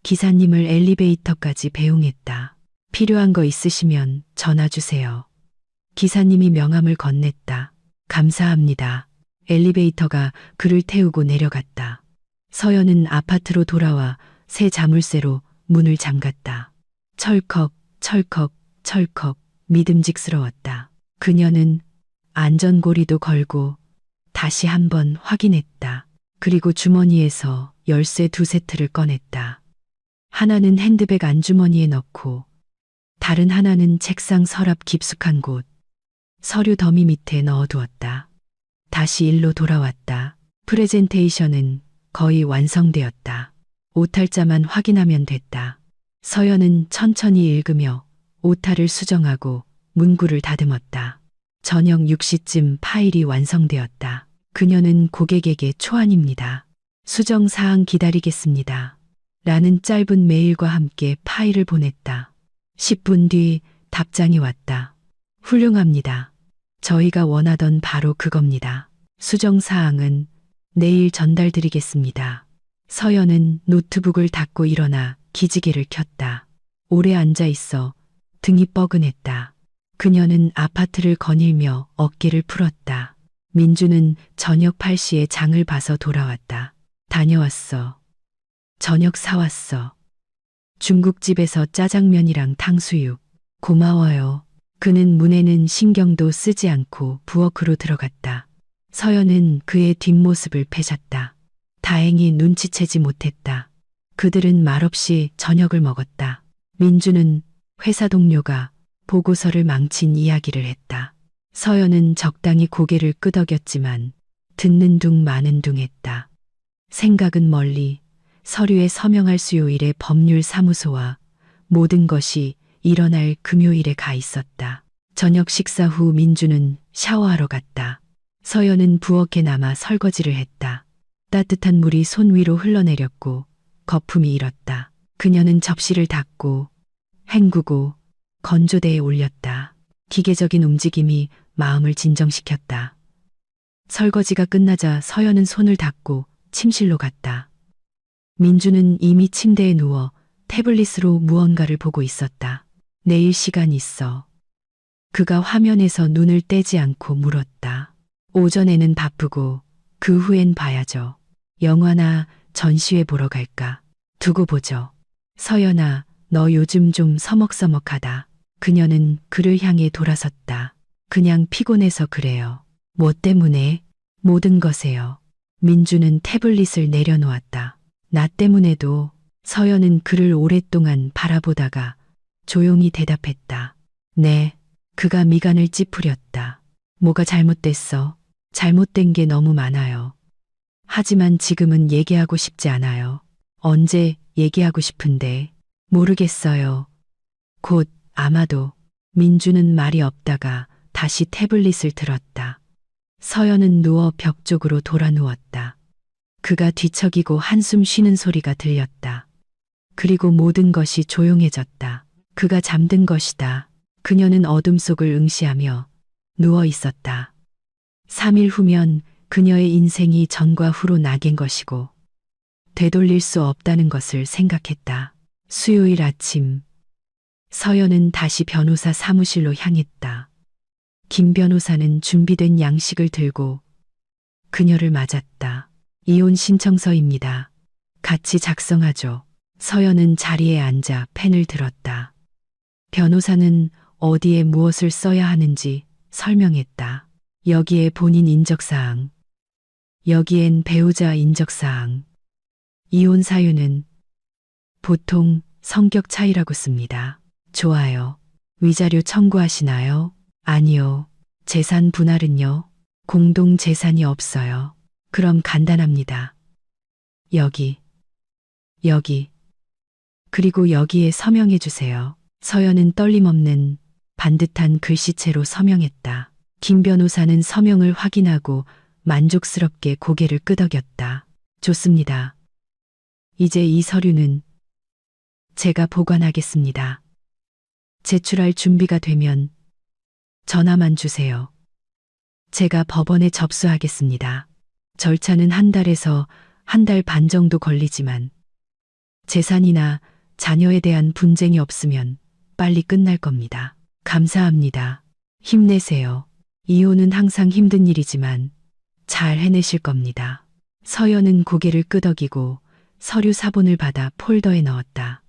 S1: 기사님을 엘리베이터까지 배웅했다. 필요한 거 있으시면 전화 주세요. 기사님이 명함을 건넸다. 감사합니다. 엘리베이터가 그를 태우고 내려갔다. 서연은 아파트로 돌아와 새 자물쇠로 문을 잠갔다. 철컥, 철컥, 철컥 믿음직스러웠다. 그녀는 안전고리도 걸고 다시 한번 확인했다. 그리고 주머니에서 열쇠 2세트를 꺼냈다. 하나는 핸드백 안주머니에 넣고 다른 하나는 책상 서랍 깊숙한 곳, 서류 더미 밑에 넣어두었다. 다시 일로 돌아왔다. 프레젠테이션은 거의 완성되었다. 오탈자만 확인하면 됐다. 서연은 천천히 읽으며 오타를 수정하고 문구를 다듬었다. 저녁 6시쯤 파일이 완성되었다. 그녀는 고객에게 초안입니다. 수정사항 기다리겠습니다. 라는 짧은 메일과 함께 파일을 보냈다. 10분 뒤 답장이 왔다. 훌륭합니다. 저희가 원하던 바로 그겁니다. 수정사항은 내일 전달드리겠습니다. 서연은 노트북을 닫고 일어나 기지개를 켰다. 오래 앉아 있어 등이 뻐근했다. 그녀는 아파트를 거닐며 어깨를 풀었다. 민주는 저녁 8시에 장을 봐서 돌아왔다. 다녀왔어. 저녁 사왔어. 중국집에서 짜장면이랑 탕수육. 고마워요. 그는 문에는 신경도 쓰지 않고 부엌으로 들어갔다. 서연은 그의 뒷모습을 패셨다. 다행히 눈치채지 못했다. 그들은 말없이 저녁을 먹었다. 민주는 회사 동료가 보고서를 망친 이야기를 했다. 서연은 적당히 고개를 끄덕였지만 듣는 둥 마는 둥 했다. 생각은 멀리 서류에 서명할 수요일의 법률사무소와 모든 것이 일어날 금요일에 가 있었다. 저녁 식사 후 민주는 샤워하러 갔다. 서연은 부엌에 남아 설거지를 했다. 따뜻한 물이 손 위로 흘러내렸고 거품이 일었다. 그녀는 접시를 닦고 헹구고 건조대에 올렸다. 기계적인 움직임이 마음을 진정시켰다. 설거지가 끝나자 서연은 손을 닦고 침실로 갔다. 민주는 이미 침대에 누워 태블릿으로 무언가를 보고 있었다. 내일 시간 있어. 그가 화면에서 눈을 떼지 않고 물었다. 오전에는 바쁘고 그 후엔 봐야죠. 영화나 전시회 보러 갈까? 두고 보죠. 서연아, 너 요즘 좀 서먹서먹하다. 그녀는 그를 향해 돌아섰다. 그냥 피곤해서 그래요. 뭐 때문에? 모든 것에요. 민주는 태블릿을 내려놓았다. 나 때문에도. 서연은 그를 오랫동안 바라보다가 조용히 대답했다. 네. 그가 미간을 찌푸렸다. 뭐가 잘못됐어? 잘못된 게 너무 많아요. 하지만 지금은 얘기하고 싶지 않아요. 언제 얘기하고 싶은데 모르겠어요. 곧 아마도. 민주는 말이 없다가 다시 태블릿을 들었다. 서연은 누워 벽 쪽으로 돌아 누웠다. 그가 뒤척이고 한숨 쉬는 소리가 들렸다. 그리고 모든 것이 조용해졌다. 그가 잠든 것이다. 그녀는 어둠 속을 응시하며 누워 있었다. 3일 후면 그녀의 인생이 전과 후로 나갠 것이고 되돌릴 수 없다는 것을 생각했다. 수요일 아침, 서연은 다시 변호사 사무실로 향했다. 김 변호사는 준비된 양식을 들고 그녀를 맞았다. 이혼 신청서입니다. 같이 작성하죠. 서연은 자리에 앉아 펜을 들었다. 변호사는 어디에 무엇을 써야 하는지 설명했다. 여기에 본인 인적사항, 여기엔 배우자 인적사항, 이혼 사유는 보통 성격 차이라고 씁니다. 좋아요. 위자료 청구하시나요? 아니요. 재산 분할은요? 공동 재산이 없어요. 그럼 간단합니다. 여기. 그리고 여기에 서명해 주세요. 서연은 떨림없는 반듯한 글씨체로 서명했다. 김 변호사는 서명을 확인하고 만족스럽게 고개를 끄덕였다. 좋습니다. 이제 이 서류는 제가 보관하겠습니다. 제출할 준비가 되면 전화만 주세요. 제가 법원에 접수하겠습니다. 절차는 한 달에서 한 달 반 정도 걸리지만 재산이나 자녀에 대한 분쟁이 없으면 빨리 끝날 겁니다. 감사합니다. 힘내세요. 이혼은 항상 힘든 일이지만 잘 해내실 겁니다. 서연은 고개를 끄덕이고 서류 사본을 받아 폴더에 넣었다.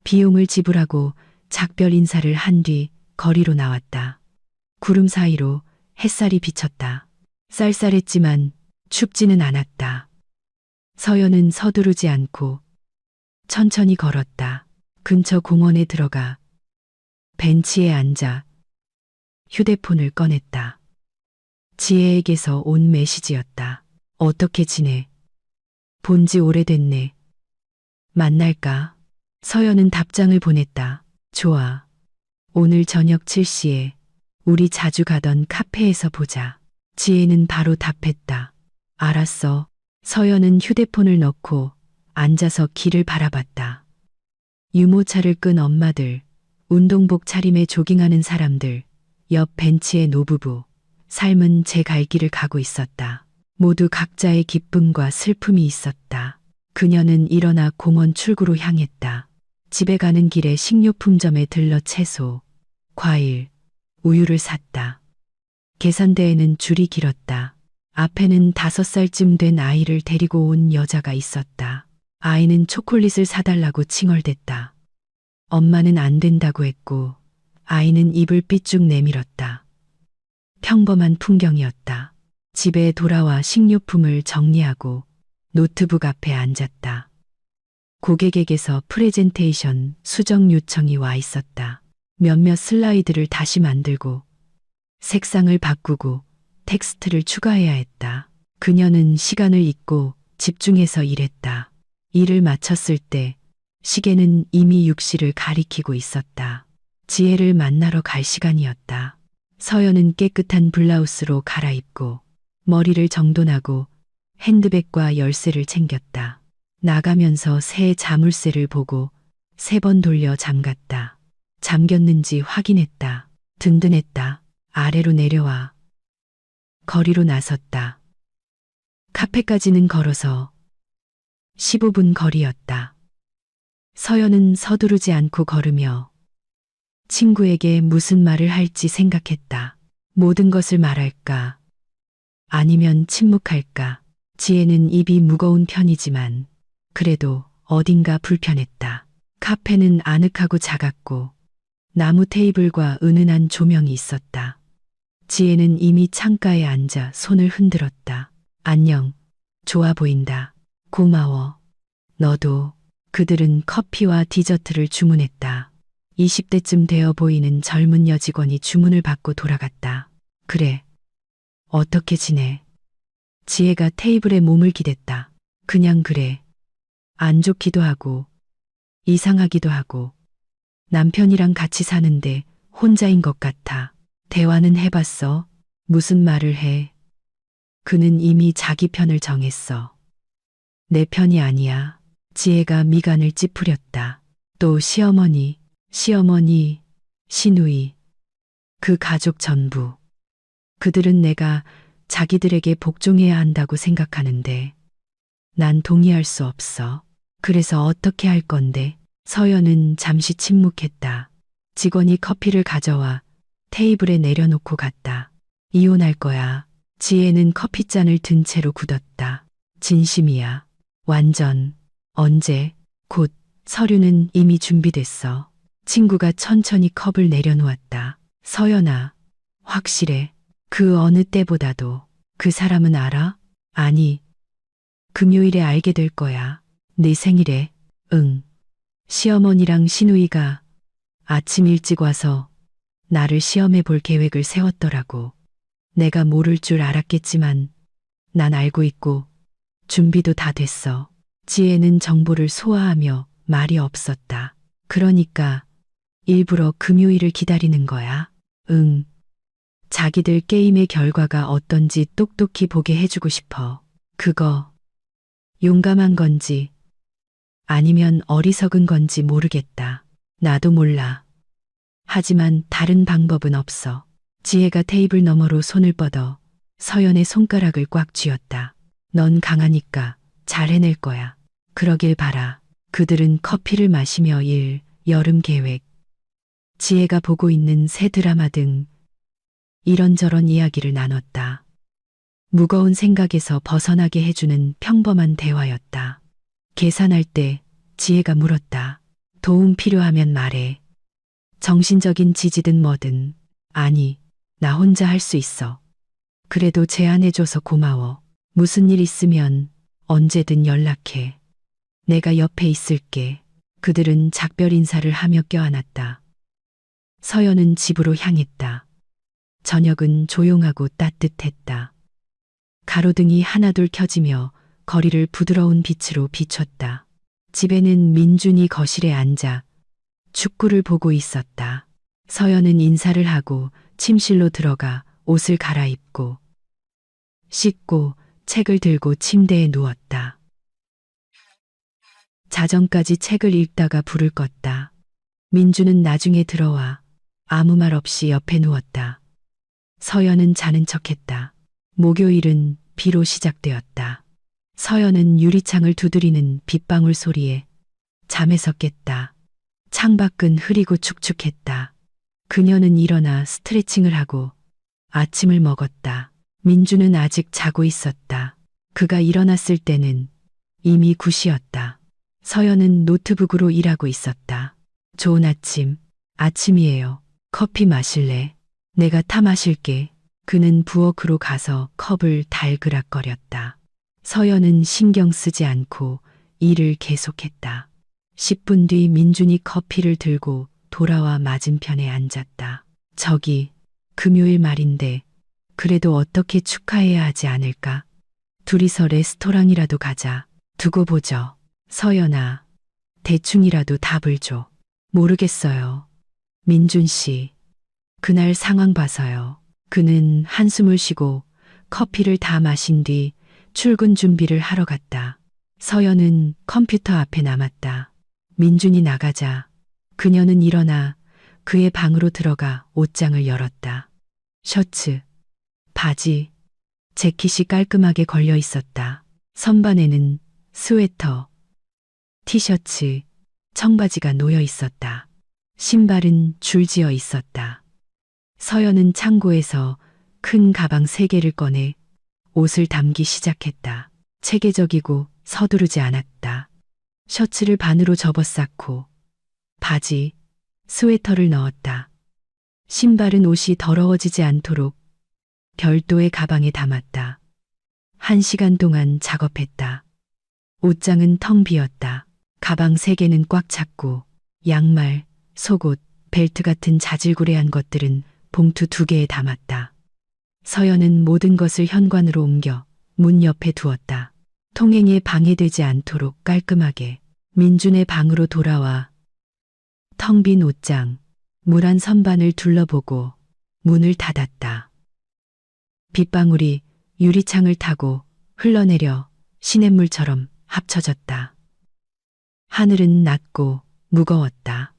S1: 비용을 지불하고 작별 인사를 한 뒤 거리로 나왔다. 구름 사이로 햇살이 비쳤다. 쌀쌀했지만 춥지는 않았다. 서연은 서두르지 않고 천천히 걸었다. 근처 공원에 들어가 벤치에 앉아 휴대폰을 꺼냈다. 지혜에게서 온 메시지였다. 어떻게 지내? 본지 오래됐네. 만날까? 서연은 답장을 보냈다. 좋아. 오늘 저녁 7시에 우리 자주 가던 카페에서 보자. 지혜는 바로 답했다. 알았어. 서연은 휴대폰을 넣고 앉아서 길을 바라봤다. 유모차를 끈 엄마들, 운동복 차림에 조깅하는 사람들, 옆 벤치의 노부부, 삶은 제 갈 길을 가고 있었다. 모두 각자의 기쁨과 슬픔이 있었다. 그녀는 일어나 공원 출구로 향했다. 집에 가는 길에 식료품점에 들러 채소, 과일, 우유를 샀다. 계산대에는 줄이 길었다. 앞에는 5살쯤 된 아이를 데리고 온 여자가 있었다. 아이는 초콜릿을 사달라고 칭얼댔다. 엄마는 안 된다고 했고 아이는 입을 삐쭉 내밀었다. 평범한 풍경이었다. 집에 돌아와 식료품을 정리하고 노트북 앞에 앉았다. 고객에게서 프레젠테이션 수정 요청이 와 있었다. 몇몇 슬라이드를 다시 만들고 색상을 바꾸고 텍스트를 추가해야 했다. 그녀는 시간을 잊고 집중해서 일했다. 일을 마쳤을 때 시계는 이미 6시를 가리키고 있었다. 지혜를 만나러 갈 시간이었다. 서연은 깨끗한 블라우스로 갈아입고 머리를 정돈하고 핸드백과 열쇠를 챙겼다. 나가면서 새 자물쇠를 보고 3번 돌려 잠갔다. 잠겼는지 확인했다. 든든했다. 아래로 내려와 거리로 나섰다. 카페까지는 걸어서 15분 거리였다. 서연은 서두르지 않고 걸으며 친구에게 무슨 말을 할지 생각했다. 모든 것을 말할까? 아니면 침묵할까? 지혜는 입이 무거운 편이지만 그래도 어딘가 불편했다. 카페는 아늑하고 작았고 나무 테이블과 은은한 조명이 있었다. 지혜는 이미 창가에 앉아 손을 흔들었다. 안녕. 좋아 보인다. 고마워. 너도. 그들은 커피와 디저트를 주문했다. 20대쯤 되어 보이는 젊은 여직원이 주문을 받고 돌아갔다. 그래. 어떻게 지내? 지혜가 테이블에 몸을 기댔다. 그냥 그래. 안 좋기도 하고, 이상하기도 하고, 남편이랑 같이 사는데 혼자인 것 같아. 대화는 해봤어. 무슨 말을 해. 그는 이미 자기 편을 정했어. 내 편이 아니야. 지혜가 미간을 찌푸렸다. 또 시어머니, 시누이, 그 가족 전부. 그들은 내가 자기들에게 복종해야 한다고 생각하는데 난 동의할 수 없어. 그래서 어떻게 할 건데? 서연은 잠시 침묵했다. 직원이 커피를 가져와 테이블에 내려놓고 갔다. 이혼할 거야. 지혜는 커피잔을 든 채로 굳었다. 진심이야. 완전. 언제? 곧. 서류는 이미 준비됐어. 친구가 천천히 컵을 내려놓았다. 서연아, 확실해. 그 어느 때보다도. 그 사람은 알아? 아니. 금요일에 알게 될 거야. 네 생일에. 응. 시어머니랑 시누이가 아침 일찍 와서 나를 시험해 볼 계획을 세웠더라고. 내가 모를 줄 알았겠지만 난 알고 있고 준비도 다 됐어. 지혜는 정보를 소화하며 말이 없었다. 그러니까 일부러 금요일을 기다리는 거야? 응. 자기들 게임의 결과가 어떤지 똑똑히 보게 해주고 싶어. 그거 용감한 건지 아니면 어리석은 건지 모르겠다. 나도 몰라. 하지만 다른 방법은 없어. 지혜가 테이블 너머로 손을 뻗어 서연의 손가락을 꽉 쥐었다. 넌 강하니까 잘 해낼 거야. 그러길 바라. 그들은 커피를 마시며 여름 계획, 지혜가 보고 있는 새 드라마 등 이런저런 이야기를 나눴다. 무거운 생각에서 벗어나게 해주는 평범한 대화였다. 계산할 때 지혜가 물었다. 도움 필요하면 말해. 정신적인 지지든 뭐든. 아니, 나 혼자 할 수 있어. 그래도 제안해줘서 고마워. 무슨 일 있으면 언제든 연락해. 내가 옆에 있을게. 그들은 작별 인사를 하며 껴안았다. 서연은 집으로 향했다. 저녁은 조용하고 따뜻했다. 가로등이 하나둘 켜지며 거리를 부드러운 빛으로 비췄다. 집에는 민준이 거실에 앉아 축구를 보고 있었다. 서연은 인사를 하고 침실로 들어가 옷을 갈아입고 씻고 책을 들고 침대에 누웠다. 자정까지 책을 읽다가 불을 껐다. 민주는 나중에 들어와 아무 말 없이 옆에 누웠다. 서연은 자는 척했다. 목요일은 비로 시작되었다. 서연은 유리창을 두드리는 빗방울 소리에 잠에서 깼다. 창밖은 흐리고 축축했다. 그녀는 일어나 스트레칭을 하고 아침을 먹었다. 민주는 아직 자고 있었다. 그가 일어났을 때는 이미 9시였다. 서연은 노트북으로 일하고 있었다. 좋은 아침. 아침이에요. 커피 마실래? 내가 타 마실게. 그는 부엌으로 가서 컵을 달그락거렸다. 서연은 신경 쓰지 않고 일을 계속했다. 10분 뒤 민준이 커피를 들고 돌아와 맞은편에 앉았다. 저기, 금요일 말인데 그래도 어떻게 축하해야 하지 않을까? 둘이서 레스토랑이라도 가자. 두고 보죠. 서연아, 대충이라도 답을 줘. 모르겠어요. 민준 씨, 그날 상황 봐서요. 그는 한숨을 쉬고 커피를 다 마신 뒤 출근 준비를 하러 갔다. 서연은 컴퓨터 앞에 남았다. 민준이 나가자 그녀는 일어나 그의 방으로 들어가 옷장을 열었다. 셔츠, 바지, 재킷이 깔끔하게 걸려 있었다. 선반에는 스웨터, 티셔츠, 청바지가 놓여 있었다. 신발은 줄지어 있었다. 서연은 창고에서 큰 가방 3개를 꺼내 옷을 담기 시작했다. 체계적이고 서두르지 않았다. 셔츠를 반으로 접어 쌓고 바지, 스웨터를 넣었다. 신발은 옷이 더러워지지 않도록 별도의 가방에 담았다. 1시간 동안 작업했다. 옷장은 텅 비었다. 가방 3개는 꽉 찼고 양말, 속옷, 벨트 같은 자질구레한 것들은 봉투 2개에 담았다. 서연은 모든 것을 현관으로 옮겨 문 옆에 두었다. 통행에 방해되지 않도록 깔끔하게. 민준의 방으로 돌아와 텅 빈 옷장, 물 한 선반을 둘러보고 문을 닫았다. 빗방울이 유리창을 타고 흘러내려 시냇물처럼 합쳐졌다. 하늘은 낮고 무거웠다.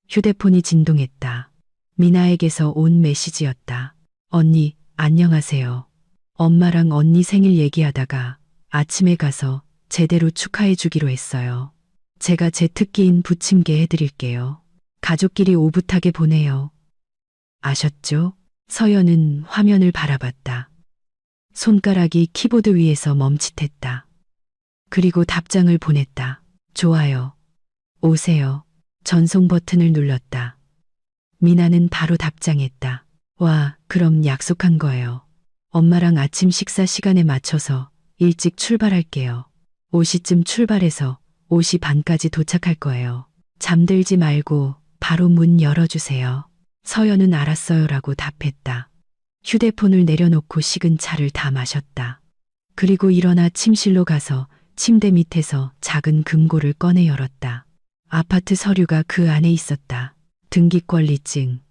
S1: 휴대폰이 진동했다. 미나에게서 온 메시지였다. 언니, 안녕하세요. 엄마랑 언니 생일 얘기하다가 아침에 가서 제대로 축하해 주기로 했어요. 제가 제 특기인 부침개 해드릴게요. 가족끼리 오붓하게 보내요. 아셨죠? 서연은 화면을 바라봤다. 손가락이 키보드 위에서 멈칫했다. 그리고 답장을 보냈다. 좋아요. 오세요. 전송 버튼을 눌렀다. 미나는 바로 답장했다. 와, 그럼 약속한 거예요. 엄마랑 아침 식사 시간에 맞춰서 일찍 출발할게요. 5시쯤 출발해서 5시 반까지 도착할 거예요. 잠들지 말고 바로 문 열어주세요. 서연은 알았어요라고 답했다. 휴대폰을 내려놓고 식은 차를 다 마셨다. 그리고 일어나 침실로 가서 침대 밑에서 작은 금고를 꺼내 열었다. 아파트 서류가 그 안에 있었다. 등기권리증,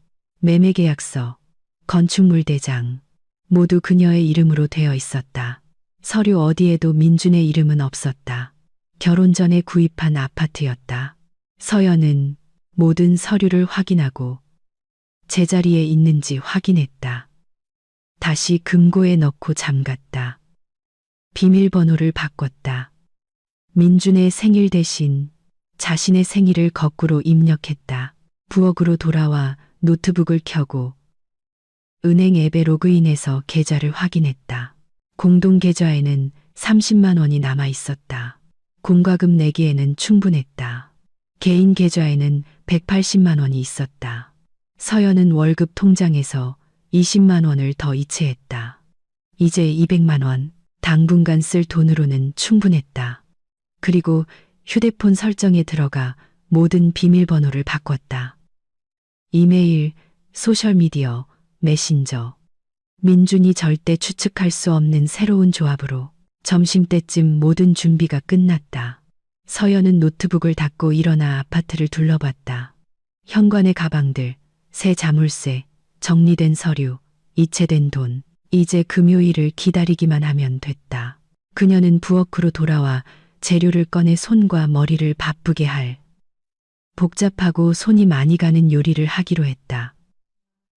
S1: 매매계약서, 건축물대장, 모두 그녀의 이름으로 되어 있었다. 서류 어디에도 민준의 이름은 없었다. 결혼 전에 구입한 아파트였다. 서연은 모든 서류를 확인하고 제자리에 있는지 확인했다. 다시 금고에 넣고 잠갔다. 비밀번호를 바꿨다. 민준의 생일 대신 자신의 생일을 거꾸로 입력했다. 부엌으로 돌아와 노트북을 켜고 은행 앱에 로그인해서 계좌를 확인했다. 공동 계좌에는 30만 원이 남아 있었다. 공과금 내기에는 충분했다. 개인 계좌에는 180만 원이 있었다. 서연은 월급 통장에서 20만 원을 더 이체했다. 이제 200만 원, 당분간 쓸 돈으로는 충분했다. 그리고 휴대폰 설정에 들어가 모든 비밀번호를 바꿨다. 이메일, 소셜미디어, 메신저. 민준이 절대 추측할 수 없는 새로운 조합으로 점심때쯤 모든 준비가 끝났다. 서연은 노트북을 닫고 일어나 아파트를 둘러봤다. 현관의 가방들, 새 자물쇠, 정리된 서류, 이체된 돈. 이제 금요일을 기다리기만 하면 됐다. 그녀는 부엌으로 돌아와 재료를 꺼내 손과 머리를 바쁘게 할 복잡하고 손이 많이 가는 요리를 하기로 했다.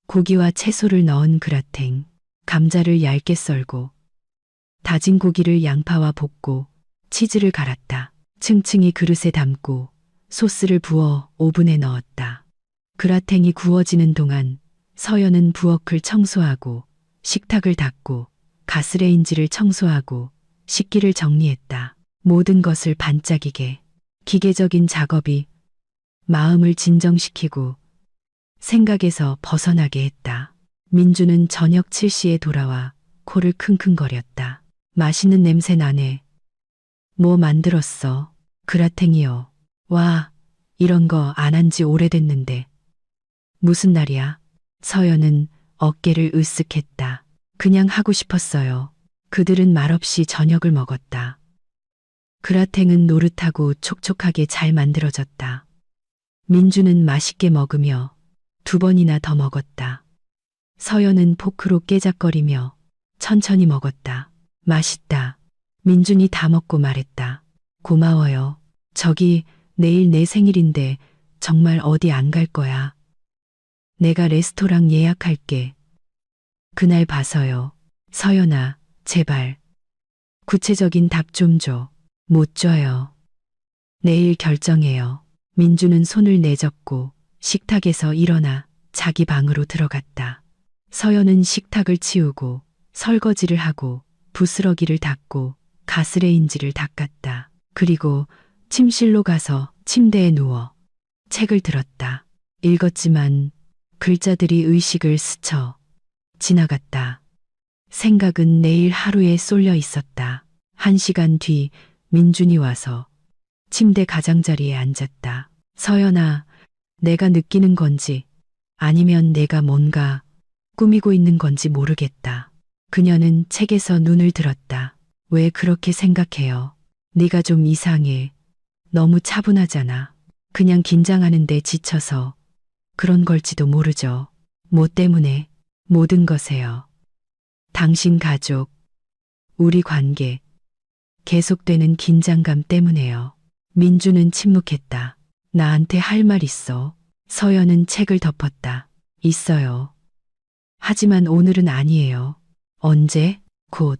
S1: 고기와 채소를 넣은 그라탱, 감자를 얇게 썰고 다진 고기를 양파와 볶고 치즈를 갈았다. 층층이 그릇에 담고 소스를 부어 오븐에 넣었다. 그라탱이 구워지는 동안 서연은 부엌을 청소하고 식탁을 닦고 가스레인지를 청소하고 식기를 정리했다. 모든 것을 반짝이게. 기계적인 작업이 마음을 진정시키고 생각에서 벗어나게 했다. 민주는 저녁 7시에 돌아와 코를 킁킁거렸다. 맛있는 냄새 나네. 뭐 만들었어? 그라탱이요. 와, 이런 거 안 한 지 오래됐는데. 무슨 날이야? 서연은 어깨를 으쓱했다. 그냥 하고 싶었어요. 그들은 말없이 저녁을 먹었다. 그라탱은 노릇하고 촉촉하게 잘 만들어졌다. 민주는 맛있게 먹으며 2번이나 더 먹었다. 서연은 포크로 깨작거리며 천천히 먹었다. 맛있다. 민준이 다 먹고 말했다. 고마워요. 저기 내일 내 생일인데 정말 어디 안 갈 거야. 내가 레스토랑 예약할게. 그날 봐서요. 서연아, 제발. 구체적인 답 좀 줘. 못 줘요. 내일 결정해요. 민주는 손을 내젓고 식탁에서 일어나 자기 방으로 들어갔다. 서연은 식탁을 치우고 설거지를 하고 부스러기를 닦고 가스레인지를 닦았다. 그리고 침실로 가서 침대에 누워 책을 들었다. 읽었지만 글자들이 의식을 스쳐 지나갔다. 생각은 내일 하루에 쏠려 있었다. 1시간 뒤 민준이 와서 침대 가장자리에 앉았다. 서연아, 내가 느끼는 건지 아니면 내가 뭔가 꾸미고 있는 건지 모르겠다. 그녀는 책에서 눈을 들었다. 왜 그렇게 생각해요? 네가 좀 이상해. 너무 차분하잖아. 그냥 긴장하는데 지쳐서 그런 걸지도 모르죠. 뭐 때문에? 모든 것에요. 당신 가족, 우리 관계, 계속되는 긴장감 때문에요. 민주는 침묵했다. 나한테 할 말 있어. 서연은 책을 덮었다. 있어요. 하지만 오늘은 아니에요. 언제? 곧.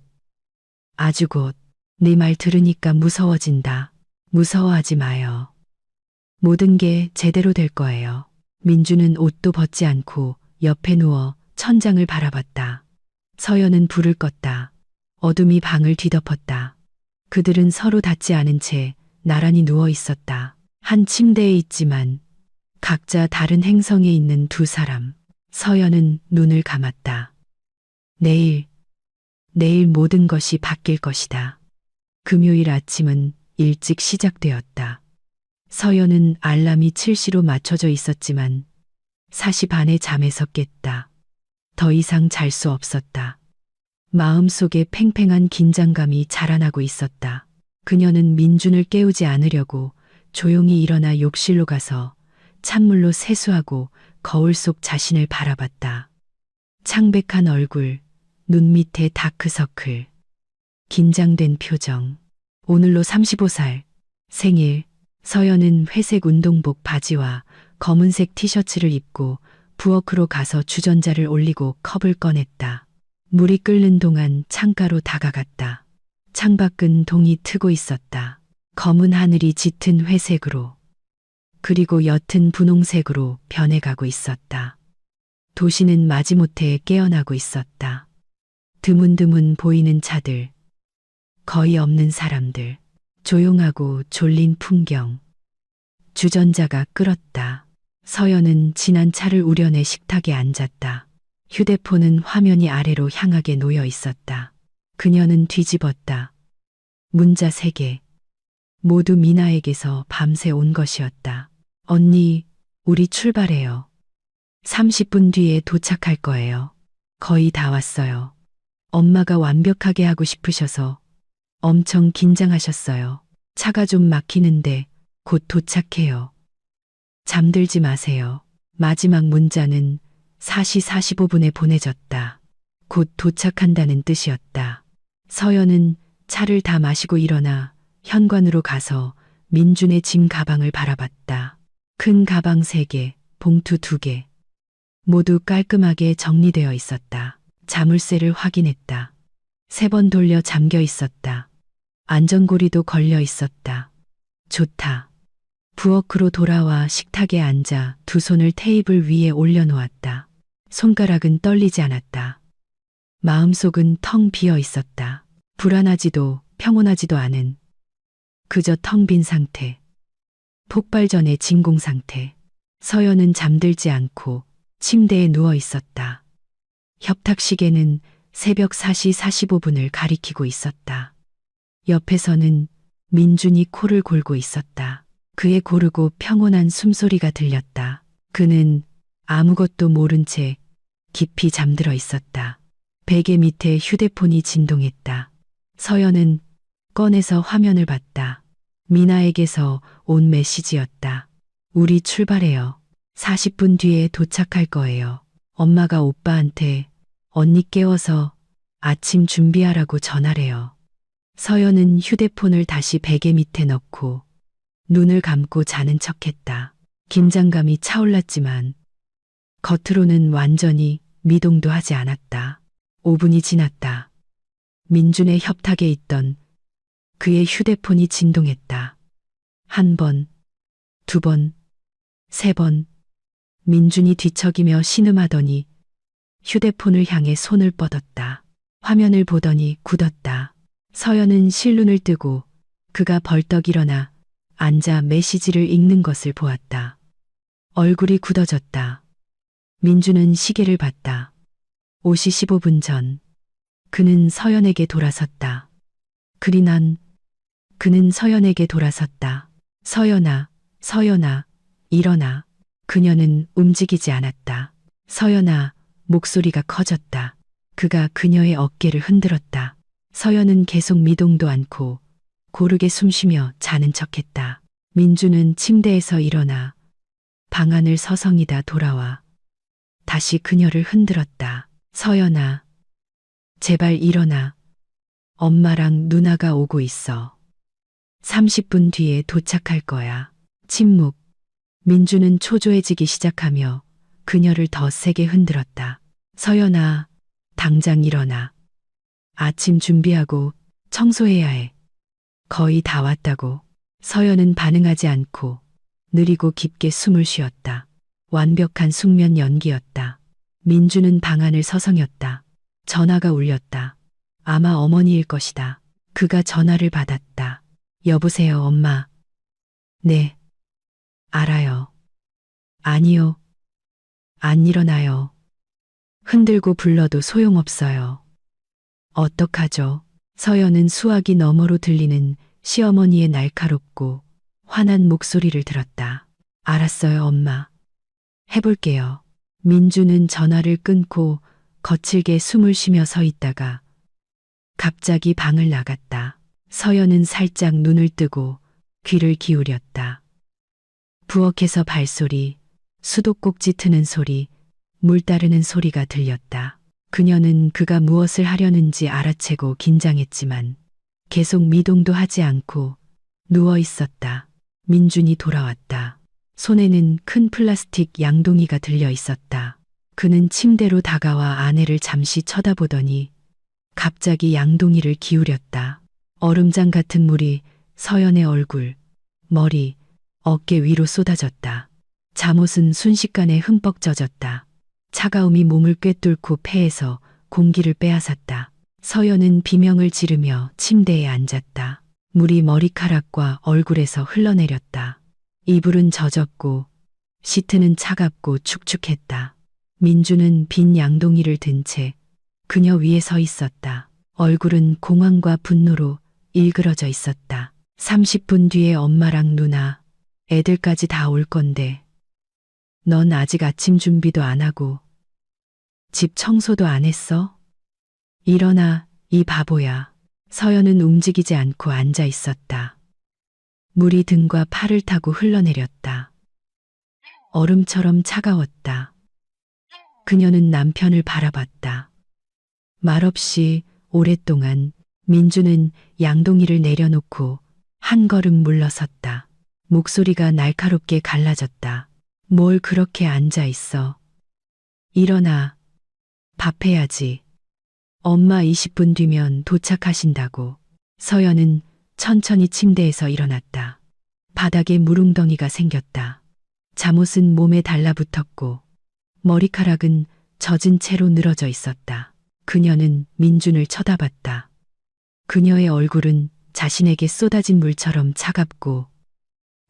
S1: 아주 곧. 네 말 들으니까 무서워진다. 무서워하지 마요. 모든 게 제대로 될 거예요. 민주는 옷도 벗지 않고 옆에 누워 천장을 바라봤다. 서연은 불을 껐다. 어둠이 방을 뒤덮었다. 그들은 서로 닿지 않은 채 나란히 누워 있었다. 한 침대에 있지만 각자 다른 행성에 있는 두 사람. 서연은 눈을 감았다. 내일 모든 것이 바뀔 것이다. 금요일 아침은 일찍 시작되었다. 서연은 알람이 7시로 맞춰져 있었지만 4시 반에 잠에서 깼다. 더 이상 잘 수 없었다. 마음속에 팽팽한 긴장감이 자라나고 있었다. 그녀는 민준을 깨우지 않으려고 조용히 일어나 욕실로 가서 찬물로 세수하고 거울 속 자신을 바라봤다. 창백한 얼굴, 눈 밑에 다크서클, 긴장된 표정. 오늘로 35살, 생일. 서연은 회색 운동복 바지와 검은색 티셔츠를 입고 부엌으로 가서 주전자를 올리고 컵을 꺼냈다. 물이 끓는 동안 창가로 다가갔다. 창밖은 동이 트고 있었다. 검은 하늘이 짙은 회색으로 그리고 옅은 분홍색으로 변해가고 있었다. 도시는 마지못해 깨어나고 있었다. 드문드문 보이는 차들, 거의 없는 사람들, 조용하고 졸린 풍경. 주전자가 끓었다. 서연은 지난 차를 우려내 식탁에 앉았다. 휴대폰은 화면이 아래로 향하게 놓여 있었다. 그녀는 뒤집었다. 문자 3개. 모두 미나에게서 밤새 온 것이었다. 언니, 우리 출발해요. 30분 뒤에 도착할 거예요. 거의 다 왔어요. 엄마가 완벽하게 하고 싶으셔서 엄청 긴장하셨어요. 차가 좀 막히는데 곧 도착해요. 잠들지 마세요. 마지막 문자는 4시 45분에 보내졌다. 곧 도착한다는 뜻이었다. 서연은 차를 다 마시고 일어나 현관으로 가서 민준의 짐 가방을 바라봤다. 큰 가방 3개, 봉투 2개. 모두 깔끔하게 정리되어 있었다. 자물쇠를 확인했다. 3번 돌려 잠겨 있었다. 안전고리도 걸려 있었다. 좋다. 부엌으로 돌아와 식탁에 앉아 두 손을 테이블 위에 올려놓았다. 손가락은 떨리지 않았다. 마음속은 텅 비어 있었다. 불안하지도 평온하지도 않은 그저 텅 빈 상태. 폭발 전의 진공 상태. 서연은 잠들지 않고 침대에 누워 있었다. 협탁시계는 새벽 4시 45분을 가리키고 있었다. 옆에서는 민준이 코를 골고 있었다. 그의 고르고 평온한 숨소리가 들렸다. 그는 아무것도 모른 채 깊이 잠들어 있었다. 베개 밑에 휴대폰이 진동했다. 서연은 꺼내서 화면을 봤다. 미나에게서 온 메시지였다. 우리 출발해요. 40분 뒤에 도착할 거예요. 엄마가 오빠한테 언니 깨워서 아침 준비하라고 전화래요. 서연은 휴대폰을 다시 베개 밑에 넣고 눈을 감고 자는 척했다. 긴장감이 차올랐지만 겉으로는 완전히 미동도 하지 않았다. 5분이 지났다. 민준의 협탁에 있던 그의 휴대폰이 진동했다. 1번, 2번, 3번. 민준이 뒤척이며 신음하더니 휴대폰을 향해 손을 뻗었다. 화면을 보더니 굳었다. 서연은 실눈을 뜨고 그가 벌떡 일어나 앉아 메시지를 읽는 것을 보았다. 얼굴이 굳어졌다. 민준은 시계를 봤다. 5시 15분 전. 그는 서연에게 돌아섰다. 그는 서연에게 돌아섰다. 서연아, 서연아, 일어나. 그녀는 움직이지 않았다. 서연아, 목소리가 커졌다. 그가 그녀의 어깨를 흔들었다. 서연은 계속 미동도 않고 고르게 숨쉬며 자는 척했다. 민주는 침대에서 일어나 방안을 서성이다 돌아와 다시 그녀를 흔들었다. 서연아, 제발 일어나. 엄마랑 누나가 오고 있어. 30분 뒤에 도착할 거야. 침묵. 민주는 초조해지기 시작하며 그녀를 더 세게 흔들었다. 서연아, 당장 일어나. 아침 준비하고 청소해야 해. 거의 다 왔다고. 서연은 반응하지 않고 느리고 깊게 숨을 쉬었다. 완벽한 숙면 연기였다. 민주는 방안을 서성였다. 전화가 울렸다. 아마 어머니일 것이다. 그가 전화를 받았다. 여보세요, 엄마. 네. 알아요. 아니요. 안 일어나요. 흔들고 불러도 소용없어요. 어떡하죠? 서연은 수화기 너머로 들리는 시어머니의 날카롭고 화난 목소리를 들었다. 알았어요, 엄마. 해볼게요. 민주는 전화를 끊고 거칠게 숨을 쉬며 서 있다가 갑자기 방을 나갔다. 서연은 살짝 눈을 뜨고 귀를 기울였다. 부엌에서 발소리, 수도꼭지 트는 소리, 물 따르는 소리가 들렸다. 그녀는 그가 무엇을 하려는지 알아채고 긴장했지만 계속 미동도 하지 않고 누워 있었다. 민준이 돌아왔다. 손에는 큰 플라스틱 양동이가 들려 있었다. 그는 침대로 다가와 아내를 잠시 쳐다보더니 갑자기 양동이를 기울였다. 얼음장 같은 물이 서연의 얼굴, 머리, 어깨 위로 쏟아졌다. 잠옷은 순식간에 흠뻑 젖었다. 차가움이 몸을 꿰뚫고 폐에서 공기를 빼앗았다. 서연은 비명을 지르며 침대에 앉았다. 물이 머리카락과 얼굴에서 흘러내렸다. 이불은 젖었고 시트는 차갑고 축축했다. 민주는 빈 양동이를 든 채 그녀 위에 서 있었다. 얼굴은 공황과 분노로 일그러져 있었다. 30분 뒤에 엄마랑 누나, 애들까지 다 올 건데 넌 아직 아침 준비도 안 하고 집 청소도 안 했어? 일어나, 이 바보야. 서연은 움직이지 않고 앉아 있었다. 물이 등과 팔을 타고 흘러내렸다. 얼음처럼 차가웠다. 그녀는 남편을 바라봤다. 말없이 오랫동안 민주는 양동이를 내려놓고 한 걸음 물러섰다. 목소리가 날카롭게 갈라졌다. 뭘 그렇게 앉아 있어? 일어나. 밥 해야지. 엄마 20분 뒤면 도착하신다고. 서연은 천천히 침대에서 일어났다. 바닥에 물웅덩이가 생겼다. 잠옷은 몸에 달라붙었고 머리카락은 젖은 채로 늘어져 있었다. 그녀는 민준을 쳐다봤다. 그녀의 얼굴은 자신에게 쏟아진 물처럼 차갑고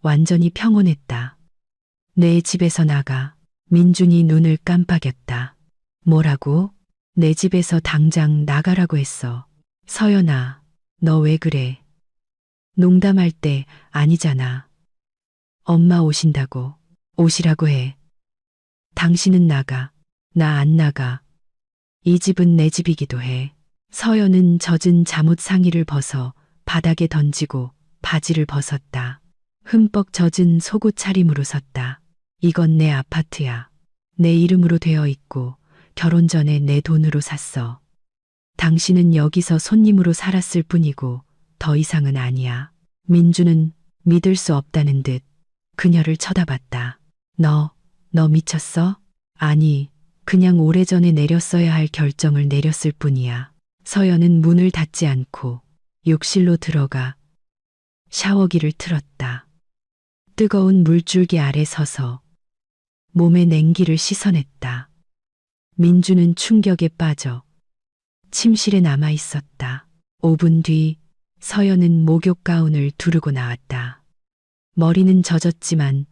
S1: 완전히 평온했다. 내 집에서 나가. 민준이 눈을 깜빡였다. 뭐라고? 내 집에서 당장 나가라고 했어. 서연아, 너 왜 그래? 농담할 때 아니잖아. 엄마 오신다고. 오시라고 해. 당신은 나가. 나 안 나가. 이 집은 내 집이기도 해. 서연은 젖은 잠옷 상의를 벗어 바닥에 던지고 바지를 벗었다. 흠뻑 젖은 속옷 차림으로 섰다. 이건 내 아파트야. 내 이름으로 되어 있고 결혼 전에 내 돈으로 샀어. 당신은 여기서 손님으로 살았을 뿐이고 더 이상은 아니야. 민주는 믿을 수 없다는 듯 그녀를 쳐다봤다. 너 미쳤어? 아니, 그냥 오래전에 내렸어야 할 결정을 내렸을 뿐이야. 서연은 문을 닫지 않고 욕실로 들어가 샤워기를 틀었다. 뜨거운 물줄기 아래 서서 몸의 냉기를 씻어냈다. 민주는 충격에 빠져 침실에 남아 있었다. 5분 뒤 서연은 목욕 가운을 두르고 나왔다. 머리는 젖었지만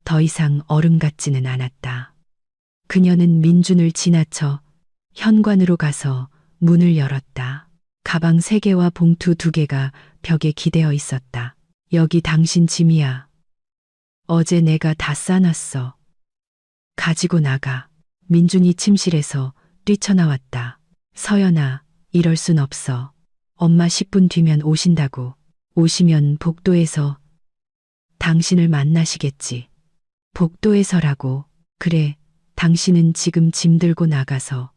S1: 더 이상 얼음 같지는 않았다. 그녀는 민준을 지나쳐 현관으로 가서 문을 열었다. 가방 3개와 봉투 2개가 벽에 기대어 있었다. 여기 당신 짐이야. 어제 내가 다 싸놨어. 가지고 나가. 민준이 침실에서 뛰쳐나왔다. 서연아, 이럴 순 없어. 엄마 10분 뒤면 오신다고. 오시면 복도에서 당신을 만나시겠지. 복도에서라고. 그래, 당신은 지금 짐 들고 나가서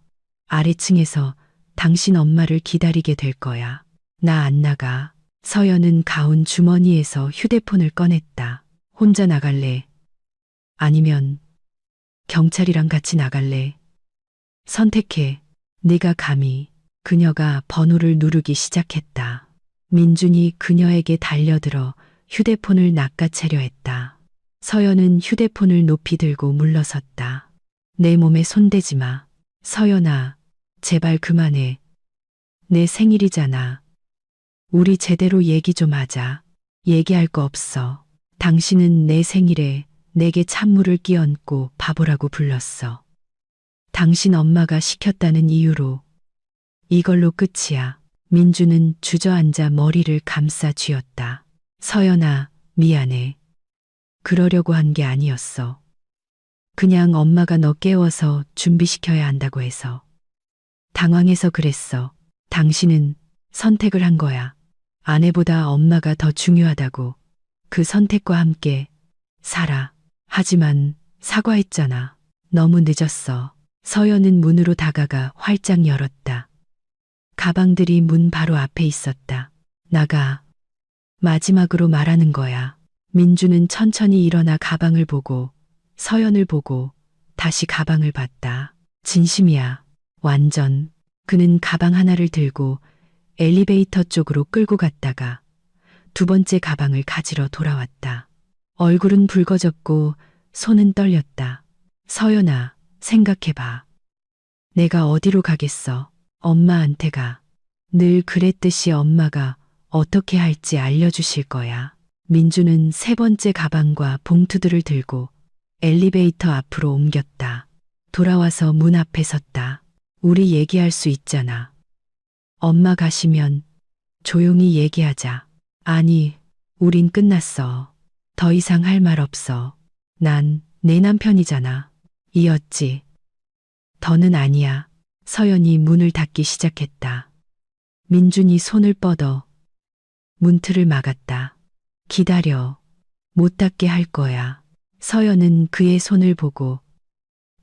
S1: 아래층에서 당신 엄마를 기다리게 될 거야. 나 안 나가. 서연은 가운 주머니에서 휴대폰을 꺼냈다. 혼자 나갈래? 아니면 경찰이랑 같이 나갈래? 선택해. 네가 감히. 그녀가 번호를 누르기 시작했다. 민준이 그녀에게 달려들어 휴대폰을 낚아채려 했다. 서연은 휴대폰을 높이 들고 물러섰다. 내 몸에 손대지 마. 서연아, 제발 그만해. 내 생일이잖아. 우리 제대로 얘기 좀 하자. 얘기할 거 없어. 당신은 내 생일에 내게 찬물을 끼얹고 바보라고 불렀어. 당신 엄마가 시켰다는 이유로. 이걸로 끝이야. 민주는 주저앉아 머리를 감싸 쥐었다. 서연아, 미안해. 그러려고 한 게 아니었어. 그냥 엄마가 너 깨워서 준비시켜야 한다고 해서. 당황해서 그랬어. 당신은 선택을 한 거야. 아내보다 엄마가 더 중요하다고. 그 선택과 함께 살아. 하지만 사과했잖아. 너무 늦었어. 서연은 문으로 다가가 활짝 열었다. 가방들이 문 바로 앞에 있었다. 나가. 마지막으로 말하는 거야. 민주는 천천히 일어나 가방을 보고 서연을 보고 다시 가방을 봤다. 진심이야. 완전. 그는 가방 하나를 들고 엘리베이터 쪽으로 끌고 갔다가 두 번째 가방을 가지러 돌아왔다. 얼굴은 붉어졌고 손은 떨렸다. 서연아, 생각해봐. 내가 어디로 가겠어? 엄마한테 가. 늘 그랬듯이 엄마가 어떻게 할지 알려주실 거야. 민주는 세 번째 가방과 봉투들을 들고 엘리베이터 앞으로 옮겼다. 돌아와서 문 앞에 섰다. 우리 얘기할 수 있잖아. 엄마 가시면 조용히 얘기하자. 아니, 우린 끝났어. 더 이상 할 말 없어. 난 내 남편이잖아. 이었지. 더는 아니야. 서연이 문을 닫기 시작했다. 민준이 손을 뻗어 문틀을 막았다. 기다려. 못 닫게 할 거야. 서연은 그의 손을 보고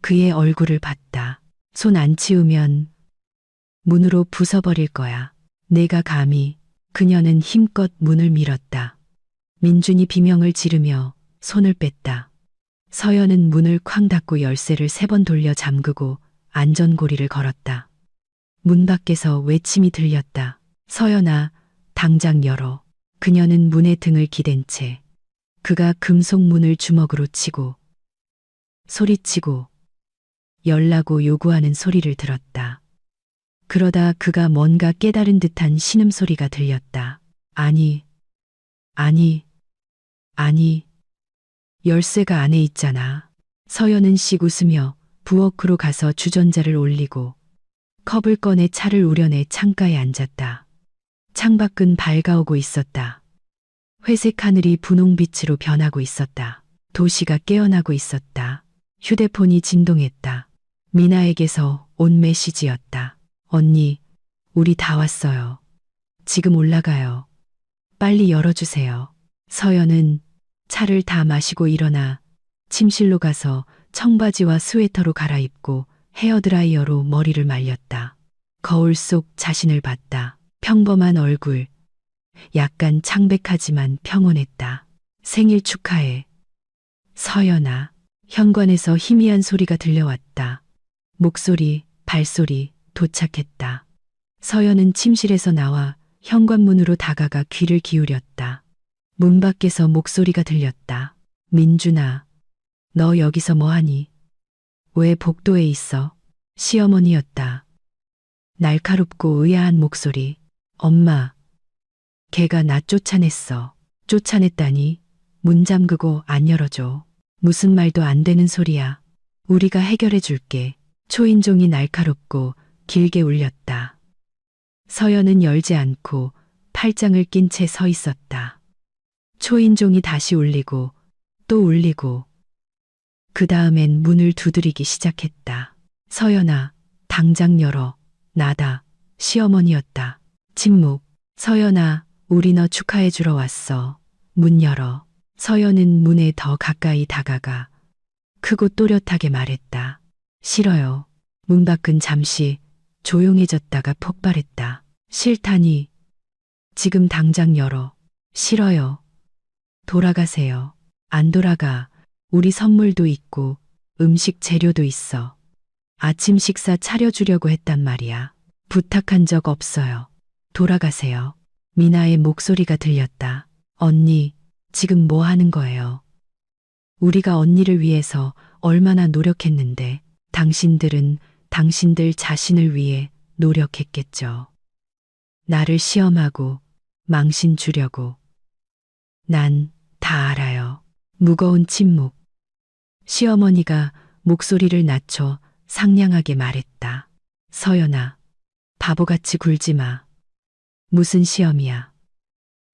S1: 그의 얼굴을 봤다. 손 안 치우면 문으로 부숴버릴 거야. 내가 감히. 그녀는 힘껏 문을 밀었다. 민준이 비명을 지르며 손을 뺐다. 서연은 문을 쾅 닫고 열쇠를 3번 돌려 잠그고 안전고리를 걸었다. 문 밖에서 외침이 들렸다. 서연아, 당장 열어. 그녀는 문에 등을 기댄 채 그가 금속 문을 주먹으로 치고 소리치고 열라고 요구하는 소리를 들었다. 그러다 그가 뭔가 깨달은 듯한 신음소리가 들렸다. 아니, 아니, 아니, 열쇠가 안에 있잖아. 서연은 씩 웃으며 부엌으로 가서 주전자를 올리고 컵을 꺼내 차를 우려내 창가에 앉았다. 창밖은 밝아오고 있었다. 회색 하늘이 분홍빛으로 변하고 있었다. 도시가 깨어나고 있었다. 휴대폰이 진동했다. 미나에게서 온 메시지였다. 언니, 우리 다 왔어요. 지금 올라가요. 빨리 열어주세요. 서연은 차를 다 마시고 일어나 침실로 가서 청바지와 스웨터로 갈아입고 헤어드라이어로 머리를 말렸다. 거울 속 자신을 봤다. 평범한 얼굴. 약간 창백하지만 평온했다. 생일 축하해. 서연아. 현관에서 희미한 소리가 들려왔다. 목소리, 발소리, 도착했다. 서연은 침실에서 나와 현관문으로 다가가 귀를 기울였다. 문 밖에서 목소리가 들렸다. 민준아, 너 여기서 뭐하니? 왜 복도에 있어? 시어머니였다. 날카롭고 의아한 목소리. 엄마, 걔가 나 쫓아냈어. 쫓아냈다니? 문 잠그고 안 열어줘. 무슨 말도 안 되는 소리야. 우리가 해결해 줄게. 초인종이 날카롭고 길게 울렸다. 서연은 열지 않고 팔짱을 낀 채 서 있었다. 초인종이 다시 울리고 또 울리고 그 다음엔 문을 두드리기 시작했다. 서연아, 당장 열어. 나다. 시어머니였다. 침묵. 서연아, 우리 너 축하해 주러 왔어. 문 열어. 서연은 문에 더 가까이 다가가 크고 또렷하게 말했다. 싫어요. 문 밖은 잠시 조용해졌다가 폭발했다. 싫다니. 지금 당장 열어. 싫어요. 돌아가세요. 안 돌아가. 우리 선물도 있고 음식 재료도 있어. 아침 식사 차려주려고 했단 말이야. 부탁한 적 없어요. 돌아가세요. 미나의 목소리가 들렸다. 언니, 지금 뭐 하는 거예요? 우리가 언니를 위해서 얼마나 노력했는데 당신들은 당신들 자신을 위해 노력했겠죠. 나를 시험하고 망신 주려고. 난 다 알아요. 무거운 침묵. 시어머니가 목소리를 낮춰 상냥하게 말했다. 서연아, 바보같이 굴지 마. 무슨 시험이야.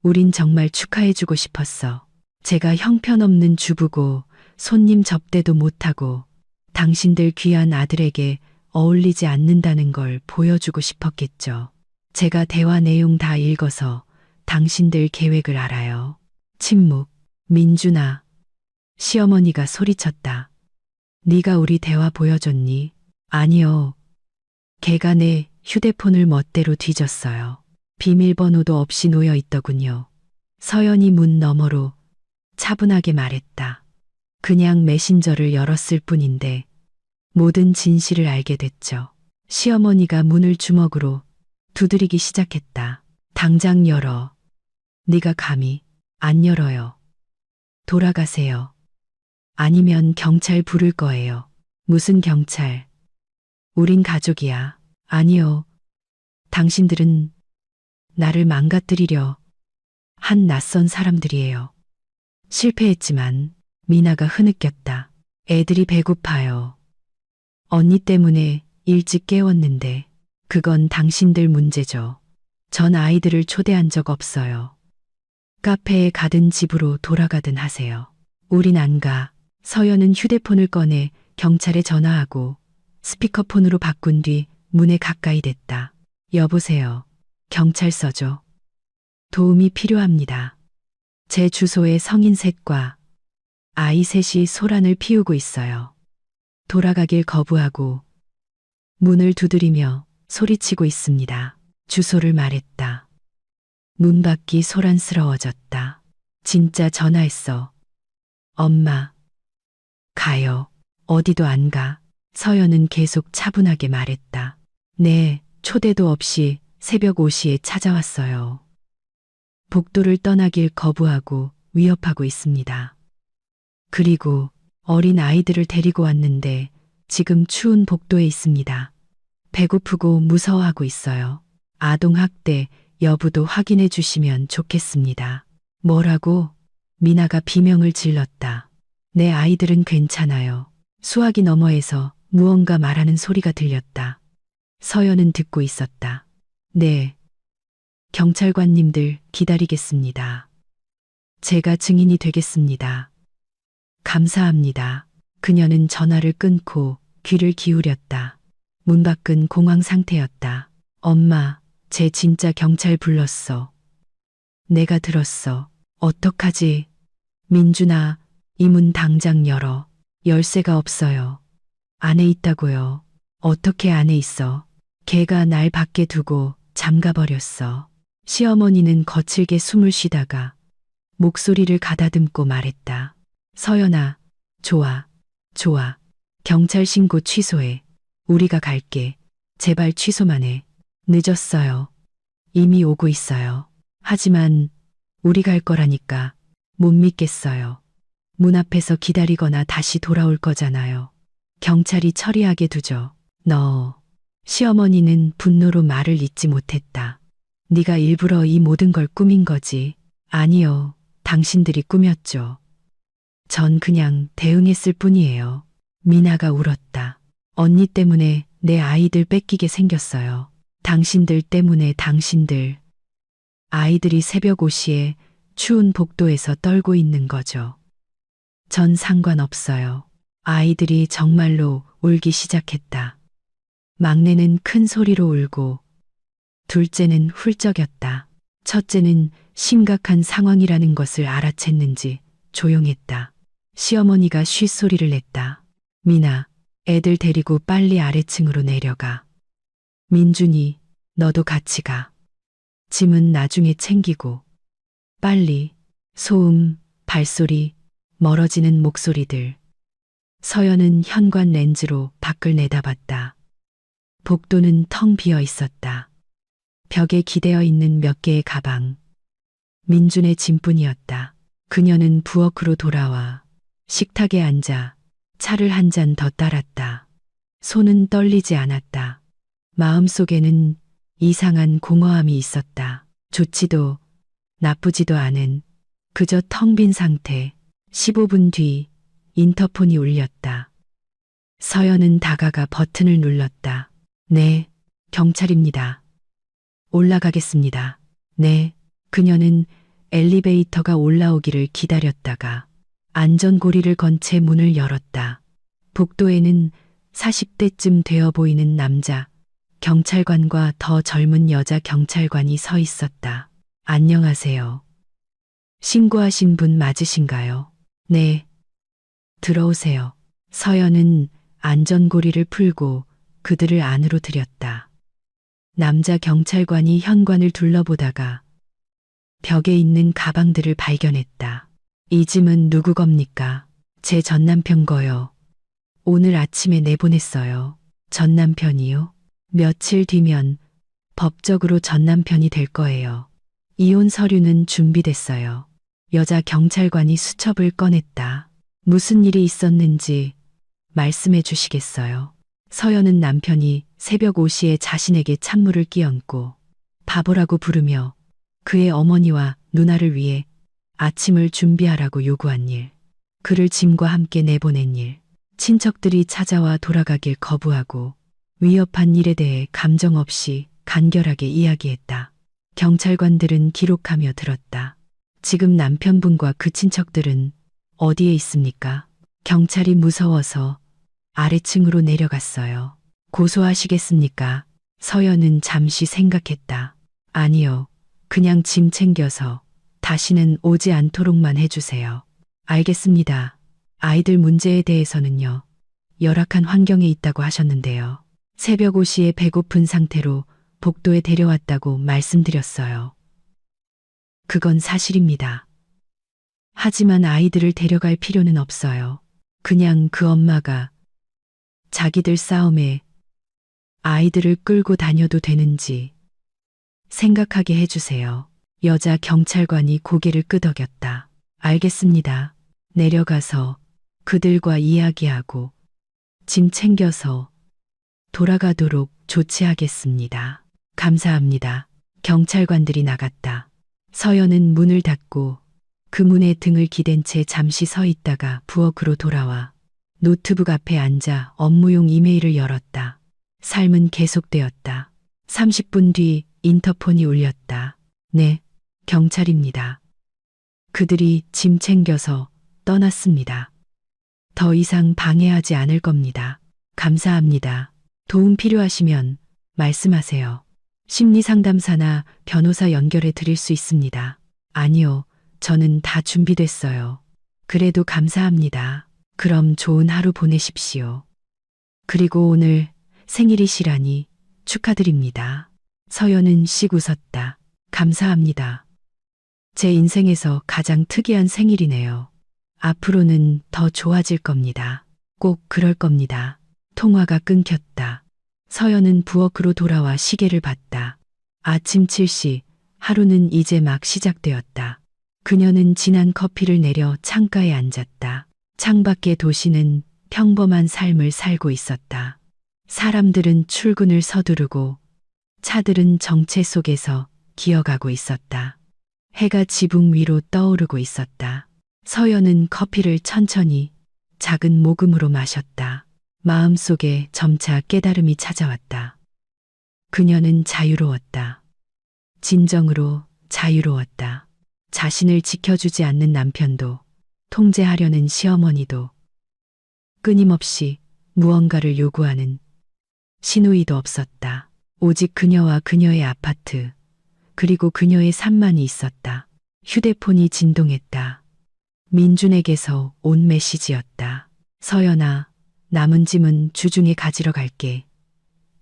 S1: 우린 정말 축하해주고 싶었어. 제가 형편없는 주부고 손님 접대도 못하고 당신들 귀한 아들에게 어울리지 않는다는 걸 보여주고 싶었겠죠. 제가 대화 내용 다 읽어서 당신들 계획을 알아요. 침묵. 민준아. 시어머니가 소리쳤다. 네가 우리 대화 보여줬니? 아니요. 걔가 내 휴대폰을 멋대로 뒤졌어요. 비밀번호도 없이 놓여 있더군요. 서연이 문 너머로 차분하게 말했다. 그냥 메신저를 열었을 뿐인데 모든 진실을 알게 됐죠. 시어머니가 문을 주먹으로 두드리기 시작했다. 당장 열어. 네가 감히. 안 열어요. 돌아가세요. 아니면 경찰 부를 거예요. 무슨 경찰? 우린 가족이야. 아니요. 당신들은 나를 망가뜨리려 한 낯선 사람들이에요. 실패했지만 미나가 흐느꼈다. 애들이 배고파요. 언니 때문에 일찍 깨웠는데 그건 당신들 문제죠. 전 아이들을 초대한 적 없어요. 카페에 가든 집으로 돌아가든 하세요. 우린 안 가. 서연은 휴대폰을 꺼내 경찰에 전화하고 스피커폰으로 바꾼 뒤 문에 가까이 댔다. 여보세요. 경찰서죠. 도움이 필요합니다. 제 주소에 성인 셋과 아이 셋이 소란을 피우고 있어요. 돌아가길 거부하고 문을 두드리며 소리치고 있습니다. 주소를 말했다. 문 밖이 소란스러워졌다. 진짜 전화했어. 엄마. 가요. 어디도 안 가. 서연은 계속 차분하게 말했다. 네, 초대도 없이 새벽 5시에 찾아왔어요. 복도를 떠나길 거부하고 위협하고 있습니다. 그리고 어린 아이들을 데리고 왔는데 지금 추운 복도에 있습니다. 배고프고 무서워하고 있어요. 아동학대 여부도 확인해 주시면 좋겠습니다. 뭐라고? 미나가 비명을 질렀다. 내 아이들은 괜찮아요. 수화기 너머에서 무언가 말하는 소리가 들렸다. 서연은 듣고 있었다. 네. 경찰관님들 기다리겠습니다. 제가 증인이 되겠습니다. 감사합니다. 그녀는 전화를 끊고 귀를 기울였다. 문 밖은 공황 상태였다. 엄마, 쟤 진짜 경찰 불렀어. 내가 들었어. 어떡하지? 민준아, 이 문 당장 열어. 열쇠가 없어요. 안에 있다고요. 어떻게 안에 있어? 걔가 날 밖에 두고 잠가버렸어. 시어머니는 거칠게 숨을 쉬다가 목소리를 가다듬고 말했다. 서연아, 좋아, 좋아. 경찰 신고 취소해. 우리가 갈게. 제발 취소만 해. 늦었어요. 이미 오고 있어요. 하지만 우리 갈 거라니까 못 믿겠어요. 문 앞에서 기다리거나 다시 돌아올 거잖아요. 경찰이 처리하게 두죠. 너. 시어머니는 분노로 말을 잇지 못했다. 네가 일부러 이 모든 걸 꾸민 거지. 아니요. 당신들이 꾸몄죠. 전 그냥 대응했을 뿐이에요. 미나가 울었다. 언니 때문에 내 아이들 뺏기게 생겼어요. 당신들 때문에 당신들. 아이들이 새벽 5시에 추운 복도에서 떨고 있는 거죠. 전 상관없어요. 아이들이 정말로 울기 시작했다. 막내는 큰 소리로 울고 둘째는 훌쩍였다. 첫째는 심각한 상황이라는 것을 알아챘는지 조용했다. 시어머니가 쉿소리를 냈다. 미나, 애들 데리고 빨리 아래층으로 내려가. 민준이, 너도 같이 가. 짐은 나중에 챙기고. 빨리. 소음, 발소리, 멀어지는 목소리들. 서연은 현관 렌즈로 밖을 내다봤다. 복도는 텅 비어 있었다. 벽에 기대어 있는 몇 개의 가방. 민준의 짐뿐이었다. 그녀는 부엌으로 돌아와 식탁에 앉아 차를 한 잔 더 따랐다. 손은 떨리지 않았다. 마음속에는 이상한 공허함이 있었다. 좋지도 나쁘지도 않은 그저 텅 빈 상태. 15분 뒤 인터폰이 울렸다. 서연은 다가가 버튼을 눌렀다. 네, 경찰입니다. 올라가겠습니다. 네. 그녀는 엘리베이터가 올라오기를 기다렸다가 안전고리를 건 채 문을 열었다. 복도에는 40대쯤 되어 보이는 남자 경찰관과 더 젊은 여자 경찰관이 서 있었다. 안녕하세요. 신고하신 분 맞으신가요? 네. 들어오세요. 서연은 안전고리를 풀고 그들을 안으로 들였다. 남자 경찰관이 현관을 둘러보다가 벽에 있는 가방들을 발견했다. 이 짐은 누구 겁니까? 제 전남편 거요. 오늘 아침에 내보냈어요. 전남편이요? 며칠 뒤면 법적으로 전남편이 될 거예요. 이혼 서류는 준비됐어요. 여자 경찰관이 수첩을 꺼냈다. 무슨 일이 있었는지 말씀해 주시겠어요? 서연은 남편이 새벽 5시에 자신에게 찬물을 끼얹고 바보라고 부르며 그의 어머니와 누나를 위해 아침을 준비하라고 요구한 일, 그를 짐과 함께 내보낸 일, 친척들이 찾아와 돌아가길 거부하고 위협한 일에 대해 감정 없이 간결하게 이야기했다. 경찰관들은 기록하며 들었다. 지금 남편분과 그 친척들은 어디에 있습니까? 경찰이 무서워서 아래층으로 내려갔어요. 고소하시겠습니까? 서연은 잠시 생각했다. 아니요. 그냥 짐 챙겨서 다시는 오지 않도록만 해주세요. 알겠습니다. 아이들 문제에 대해서는요. 열악한 환경에 있다고 하셨는데요. 새벽 5시에 배고픈 상태로 복도에 데려왔다고 말씀드렸어요. 그건 사실입니다. 하지만 아이들을 데려갈 필요는 없어요. 그냥 그 엄마가 자기들 싸움에 아이들을 끌고 다녀도 되는지 생각하게 해주세요. 여자 경찰관이 고개를 끄덕였다. 알겠습니다. 내려가서 그들과 이야기하고 짐 챙겨서 돌아가도록 조치하겠습니다. 감사합니다. 경찰관들이 나갔다. 서연은 문을 닫고 그 문에 등을 기댄 채 잠시 서 있다가 부엌으로 돌아와 노트북 앞에 앉아 업무용 이메일을 열었다. 삶은 계속되었다. 30분 뒤 인터폰이 울렸다. 네, 경찰입니다. 그들이 짐 챙겨서 떠났습니다. 더 이상 방해하지 않을 겁니다. 감사합니다. 도움 필요하시면 말씀하세요. 심리상담사나 변호사 연결해 드릴 수 있습니다. 아니요, 저는 다 준비됐어요. 그래도 감사합니다. 그럼 좋은 하루 보내십시오. 그리고 오늘 생일이시라니 축하드립니다. 서연은 씩 웃었다. 감사합니다. 제 인생에서 가장 특이한 생일이네요. 앞으로는 더 좋아질 겁니다. 꼭 그럴 겁니다. 통화가 끊겼다. 서연은 부엌으로 돌아와 시계를 봤다. 아침 7시, 하루는 이제 막 시작되었다. 그녀는 진한 커피를 내려 창가에 앉았다. 창밖의 도시는 평범한 삶을 살고 있었다. 사람들은 출근을 서두르고 차들은 정체 속에서 기어가고 있었다. 해가 지붕 위로 떠오르고 있었다. 서연은 커피를 천천히 작은 모금으로 마셨다. 마음속에 점차 깨달음이 찾아왔다. 그녀는 자유로웠다. 진정으로 자유로웠다. 자신을 지켜주지 않는 남편도, 통제하려는 시어머니도, 끊임없이 무언가를 요구하는 시누이도 없었다. 오직 그녀와 그녀의 아파트, 그리고 그녀의 산만이 있었다. 휴대폰이 진동했다. 민준에게서 온 메시지였다. 서연아, 남은 짐은 주중에 가지러 갈게.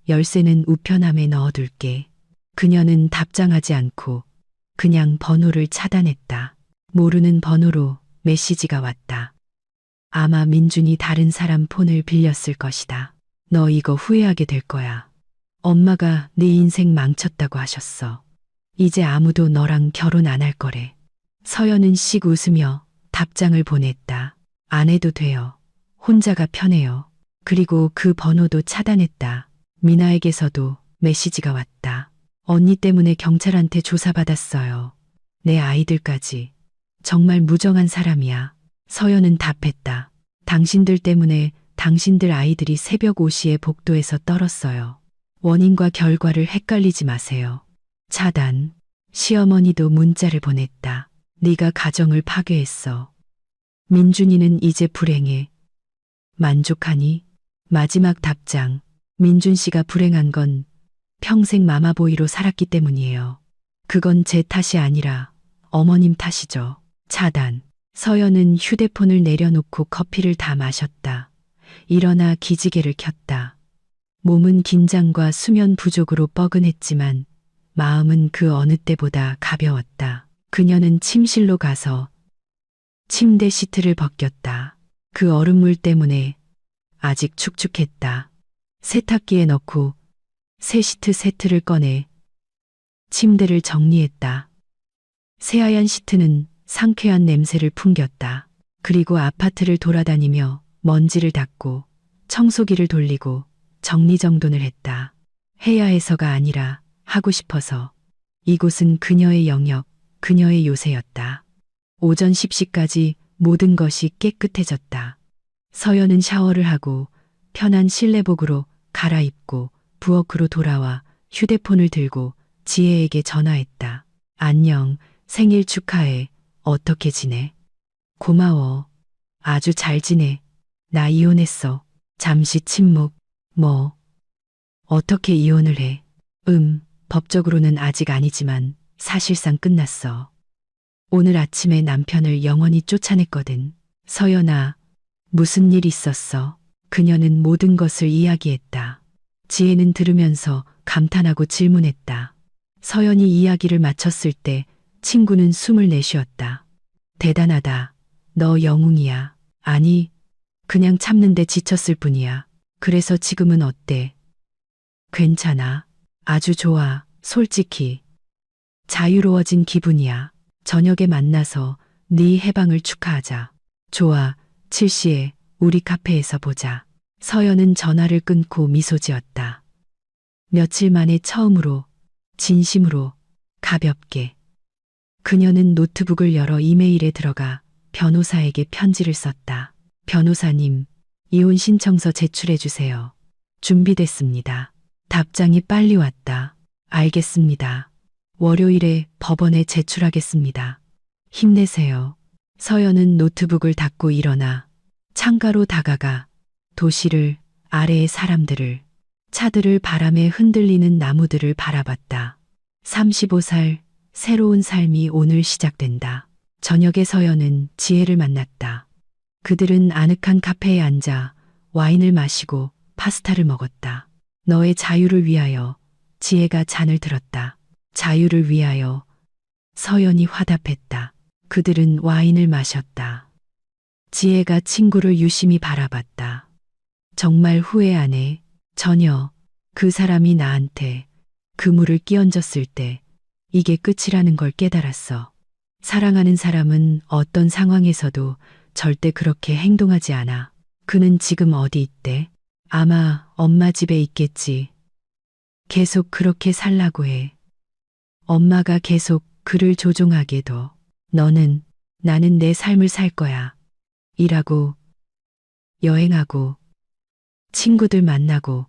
S1: 열쇠는 우편함에 넣어둘게. 그녀는 답장하지 않고 그냥 번호를 차단했다. 모르는 번호로 메시지가 왔다. 아마 민준이 다른 사람 폰을 빌렸을 것이다. 너 이거 후회하게 될 거야. 엄마가 네 인생 망쳤다고 하셨어. 이제 아무도 너랑 결혼 안 할 거래. 서연은 씩 웃으며 답장을 보냈다. 안 해도 돼요. 혼자가 편해요. 그리고 그 번호도 차단했다. 미나에게서도 메시지가 왔다. 언니 때문에 경찰한테 조사받았어요. 내 아이들까지. 정말 무정한 사람이야. 서연은 답했다. 당신들 때문에 당신들 아이들이 새벽 5시에 복도에서 떨었어요. 원인과 결과를 헷갈리지 마세요. 차단. 시어머니도 문자를 보냈다. 네가 가정을 파괴했어. 민준이는 이제 불행해. 만족하니? 마지막 답장. 민준 씨가 불행한 건 평생 마마보이로 살았기 때문이에요. 그건 제 탓이 아니라 어머님 탓이죠. 차단. 서연은 휴대폰을 내려놓고 커피를 다 마셨다. 일어나 기지개를 켰다. 몸은 긴장과 수면 부족으로 뻐근했지만 마음은 그 어느 때보다 가벼웠다. 그녀는 침실로 가서 침대 시트를 벗겼다. 그 얼음물 때문에 아직 축축했다. 세탁기에 넣고 새 시트 세트를 꺼내 침대를 정리했다. 새하얀 시트는 상쾌한 냄새를 풍겼다. 그리고 아파트를 돌아다니며 먼지를 닦고 청소기를 돌리고 정리정돈을 했다. 해야 해서가 아니라 하고 싶어서. 이곳은 그녀의 영역, 그녀의 요새였다. 오전 10시까지 모든 것이 깨끗해졌다. 서연은 샤워를 하고 편한 실내복으로 갈아입고 부엌으로 돌아와 휴대폰을 들고 지혜에게 전화했다. 안녕, 생일 축하해. 어떻게 지내? 고마워. 아주 잘 지내. 나 이혼했어. 잠시 침묵. 뭐? 어떻게 이혼을 해? 법적으로는 아직 아니지만 사실상 끝났어. 오늘 아침에 남편을 영원히 쫓아냈거든. 서연아, 무슨 일 있었어? 그녀는 모든 것을 이야기했다. 지혜는 들으면서 감탄하고 질문했다. 서연이 이야기를 마쳤을 때 친구는 숨을 내쉬었다. 대단하다. 너 영웅이야. 아니, 그냥 참는데 지쳤을 뿐이야. 그래서 지금은 어때? 괜찮아. 아주 좋아. 솔직히. 자유로워진 기분이야. 저녁에 만나서 네 해방을 축하하자. 좋아. 7시에 우리 카페에서 보자. 서연은 전화를 끊고 미소 지었다. 며칠 만에 처음으로, 진심으로, 가볍게. 그녀는 노트북을 열어 이메일에 들어가 변호사에게 편지를 썼다. 변호사님, 이혼 신청서 제출해 주세요. 준비됐습니다. 답장이 빨리 왔다. 알겠습니다. 월요일에 법원에 제출하겠습니다. 힘내세요. 서연은 노트북을 닫고 일어나 창가로 다가가 도시를, 아래의 사람들을, 차들을, 바람에 흔들리는 나무들을 바라봤다. 35살, 새로운 삶이 오늘 시작된다. 저녁에 서연은 지혜를 만났다. 그들은 아늑한 카페에 앉아 와인을 마시고 파스타를 먹었다. 너의 자유를 위하여. 지혜가 잔을 들었다. 자유를 위하여. 서연이 화답했다. 그들은 와인을 마셨다. 지혜가 친구를 유심히 바라봤다. 정말 후회 안 해. 전혀. 그 사람이 나한테 그물을 끼얹었을 때 이게 끝이라는 걸 깨달았어. 사랑하는 사람은 어떤 상황에서도 절대 그렇게 행동하지 않아. 그는 지금 어디 있대? 아마 엄마 집에 있겠지. 계속 그렇게 살라고 해. 엄마가 계속 그를 조종하게 둬. 나는 내 삶을 살 거야. 일하고, 여행하고, 친구들 만나고,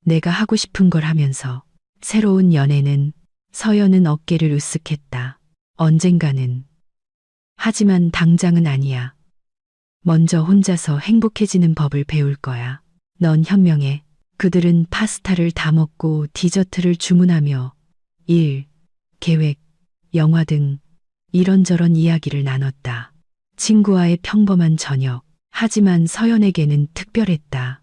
S1: 내가 하고 싶은 걸 하면서. 새로운 연애는. 서연은 어깨를 으쓱했다. 언젠가는. 하지만 당장은 아니야. 먼저 혼자서 행복해지는 법을 배울 거야. 넌 현명해. 그들은 파스타를 다 먹고 디저트를 주문하며 일, 계획, 영화 등 이런저런 이야기를 나눴다. 친구와의 평범한 저녁. 하지만 서연에게는 특별했다.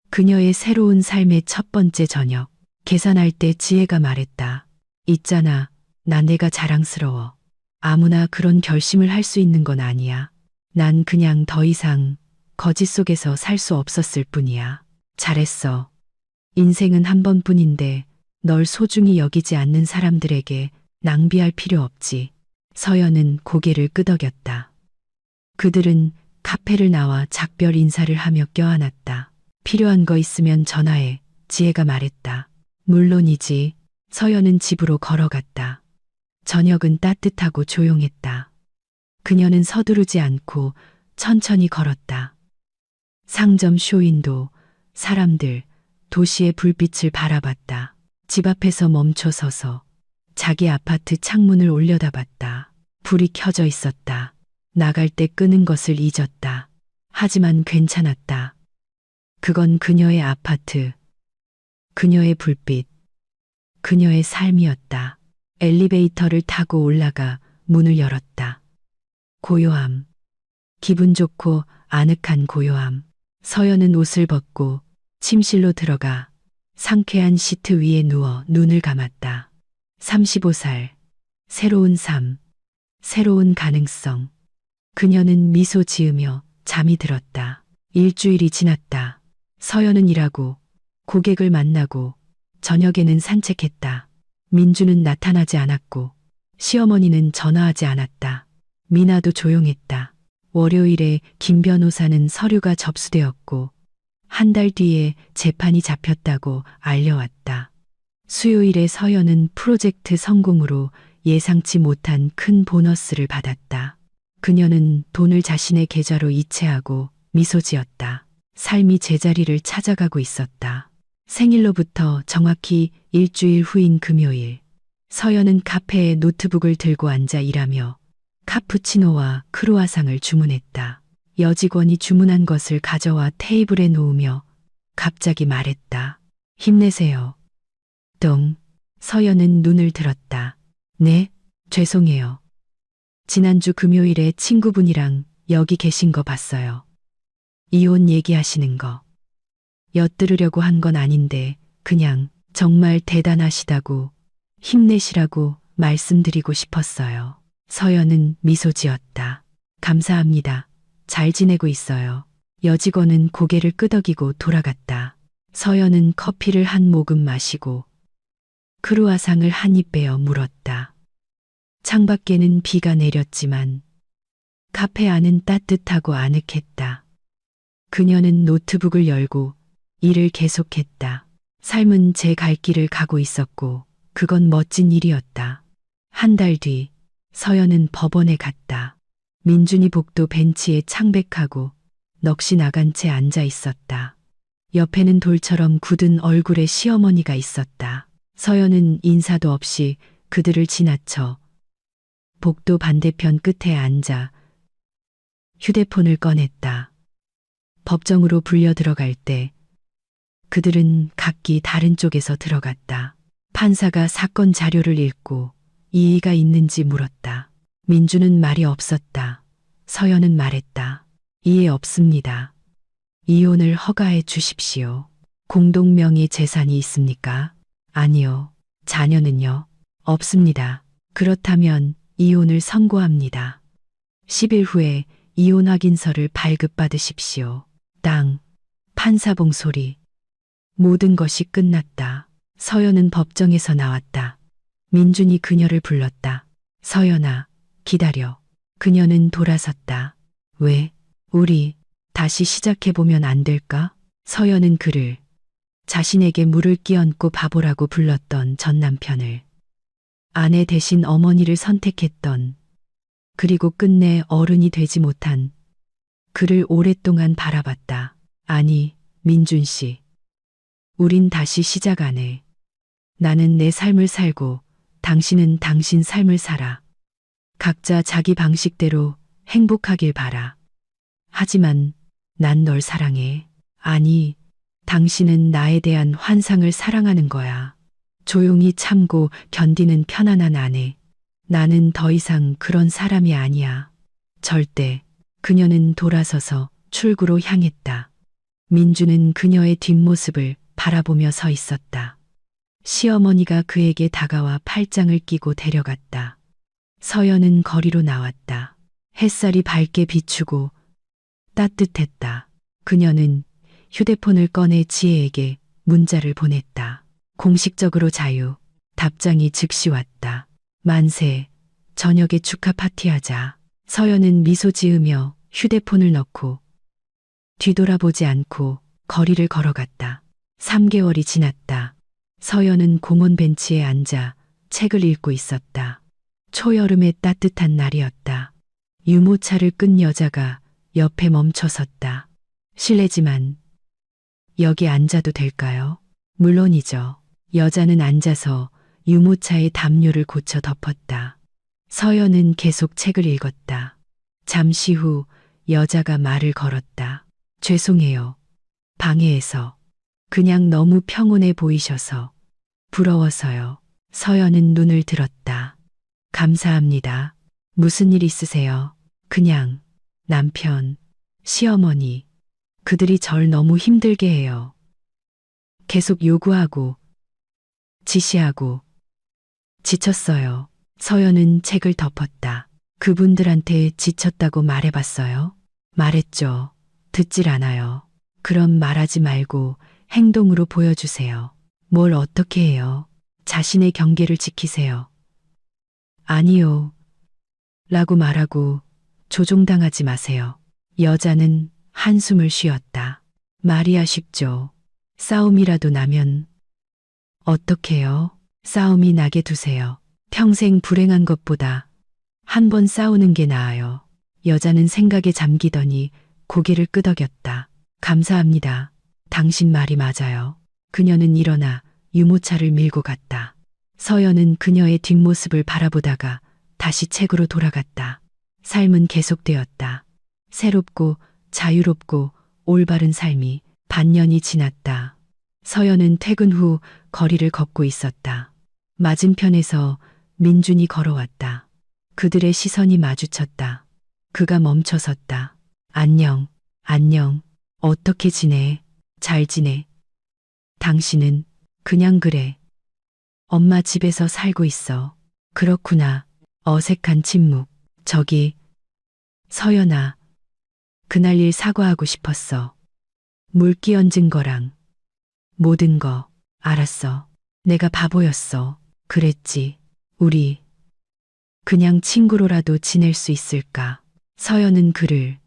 S1: 그녀의 새로운 삶의 첫 번째 저녁. 계산할 때 지혜가 말했다. 있잖아, 나 내가 자랑스러워. 아무나 그런 결심을 할 수 있는 건 아니야. 난 그냥 더 이상 거짓 속에서 살 수 없었을 뿐이야. 잘했어. 인생은 한 번뿐인데 널 소중히 여기지 않는 사람들에게 낭비할 필요 없지. 서연은 고개를 끄덕였다. 그들은 카페를 나와 작별 인사를 하며 껴안았다. 필요한 거 있으면 전화해. 지혜가 말했다. 물론이지. 서연은 집으로 걸어갔다. 저녁은 따뜻하고 조용했다. 그녀는 서두르지 않고 천천히 걸었다. 상점 쇼윈도, 사람들, 도시의 불빛을 바라봤다. 집 앞에서 멈춰 서서 자기 아파트 창문을 올려다봤다. 불이 켜져 있었다. 나갈 때 끄는 것을 잊었다. 하지만 괜찮았다. 그건 그녀의 아파트, 그녀의 불빛, 그녀의 삶이었다. 엘리베이터를 타고 올라가 문을 열었다. 고요함. 기분 좋고 아늑한 고요함. 서연은 옷을 벗고 침실로 들어가 상쾌한 시트 위에 누워 눈을 감았다. 35살. 새로운 삶. 새로운 가능성. 그녀는 미소 지으며 잠이 들었다. 일주일이 지났다. 서연은 일하고 고객을 만나고 저녁에는 산책했다. 민주는 나타나지 않았고 시어머니는 전화하지 않았다. 미나도 조용했다. 월요일에 김 변호사는 서류가 접수되었고 한 달 뒤에 재판이 잡혔다고 알려왔다. 수요일에 서연은 프로젝트 성공으로 예상치 못한 큰 보너스를 받았다. 그녀는 돈을 자신의 계좌로 이체하고 미소 지었다. 삶이 제자리를 찾아가고 있었다. 생일로부터 정확히 일주일 후인 금요일, 서연은 카페에 노트북을 들고 앉아 일하며 카푸치노와 크루아상을 주문했다. 여직원이 주문한 것을 가져와 테이블에 놓으며 갑자기 말했다. 힘내세요. 똥. 서연은 눈을 들었다. 네, 죄송해요. 지난주 금요일에 친구분이랑 여기 계신 거 봤어요. 이혼 얘기하시는 거. 엿들으려고 한 건 아닌데 그냥 정말 대단하시다고 힘내시라고 말씀드리고 싶었어요. 서연은 미소 지었다. 감사합니다. 잘 지내고 있어요. 여직원은 고개를 끄덕이고 돌아갔다. 서연은 커피를 한 모금 마시고 크루아상을 한 입 베어 물었다. 창밖에는 비가 내렸지만 카페 안은 따뜻하고 아늑했다. 그녀는 노트북을 열고 일을 계속했다. 삶은 제 갈 길을 가고 있었고 그건 멋진 일이었다. 한 달 뒤 서연은 법원에 갔다. 민준이 복도 벤치에 창백하고 넋이 나간 채 앉아 있었다. 옆에는 돌처럼 굳은 얼굴의 시어머니가 있었다. 서연은 인사도 없이 그들을 지나쳐 복도 반대편 끝에 앉아 휴대폰을 꺼냈다. 법정으로 불려 들어갈 때 그들은 각기 다른 쪽에서 들어갔다. 판사가 사건 자료를 읽고 이의가 있는지 물었다. 민주는 말이 없었다. 서연은 말했다. 이해 없습니다. 이혼을 허가해 주십시오. 공동명의 재산이 있습니까? 아니요. 자녀는요? 없습니다. 그렇다면 이혼을 선고합니다. 10일 후에 이혼 확인서를 발급받으십시오. 땅. 판사봉 소리. 모든 것이 끝났다. 서연은 법정에서 나왔다. 민준이 그녀를 불렀다. 서연아, 기다려. 그녀는 돌아섰다. 왜? 우리 다시 시작해보면 안 될까? 서연은 그를 자신에게 물을 끼얹고 바보라고 불렀던 전 남편을 아내 대신 어머니를 선택했던 그리고 끝내 어른이 되지 못한 그를 오랫동안 바라봤다. 아니, 민준 씨. 우린 다시 시작 안 해. 나는 내 삶을 살고 당신은 당신 삶을 살아. 각자 자기 방식대로 행복하길 바라. 하지만 난 널 사랑해. 아니, 당신은 나에 대한 환상을 사랑하는 거야. 조용히 참고 견디는 편안한 아내. 나는 더 이상 그런 사람이 아니야. 절대. 그녀는 돌아서서 출구로 향했다. 민주는 그녀의 뒷모습을 바라보며 서 있었다. 시어머니가 그에게 다가와 팔짱을 끼고 데려갔다. 서연은 거리로 나왔다. 햇살이 밝게 비추고 따뜻했다. 그녀는 휴대폰을 꺼내 지혜에게 문자를 보냈다. 공식적으로 자유. 답장이 즉시 왔다. 만세. 저녁에 축하 파티하자. 서연은 미소 지으며 휴대폰을 넣고 뒤돌아보지 않고 거리를 걸어갔다. 3개월이 지났다. 서연은 공원 벤치에 앉아 책을 읽고 있었다. 초여름의 따뜻한 날이었다. 유모차를 끈 여자가 옆에 멈춰 섰다. 실례지만 여기 앉아도 될까요? 물론이죠. 여자는 앉아서 유모차의 담요를 고쳐 덮었다. 서연은 계속 책을 읽었다. 잠시 후 여자가 말을 걸었다. 죄송해요. 방해해서. 그냥 너무 평온해 보이셔서. 부러워서요. 서연은 눈을 들었다. 감사합니다. 무슨 일 있으세요? 그냥 남편, 시어머니, 그들이 절 너무 힘들게 해요. 계속 요구하고 지시하고 지쳤어요. 서연은 책을 덮었다. 그분들한테 지쳤다고 말해봤어요? 말했죠. 듣질 않아요. 그럼 말하지 말고 행동으로 보여주세요. 뭘 어떻게 해요? 자신의 경계를 지키세요. 아니요. 라고 말하고 조종당하지 마세요. 여자는 한숨을 쉬었다. 말이야 쉽죠. 싸움이라도 나면 어떡해요? 싸움이 나게 두세요. 평생 불행한 것보다 한 번 싸우는 게 나아요. 여자는 생각에 잠기더니 고개를 끄덕였다. 감사합니다. 당신 말이 맞아요. 그녀는 일어나 유모차를 밀고 갔다. 서연은 그녀의 뒷모습을 바라보다가 다시 책으로 돌아갔다. 삶은 계속되었다. 새롭고 자유롭고 올바른 삶이 반년이 지났다. 서연은 퇴근 후 거리를 걷고 있었다. 맞은편에서 민준이 걸어왔다. 그들의 시선이 마주쳤다. 그가 멈춰섰다. 안녕, 안녕. 어떻게 지내? 잘 지내? 당신은? 그냥 그래. 엄마 집에서 살고 있어. 그렇구나. 어색한 침묵. 저기, 서연아. 그날 일 사과하고 싶었어. 물 끼얹은 거랑 모든 거. 알았어. 내가 바보였어. 그랬지. 우리 그냥 친구로라도 지낼 수 있을까? 서연은 그를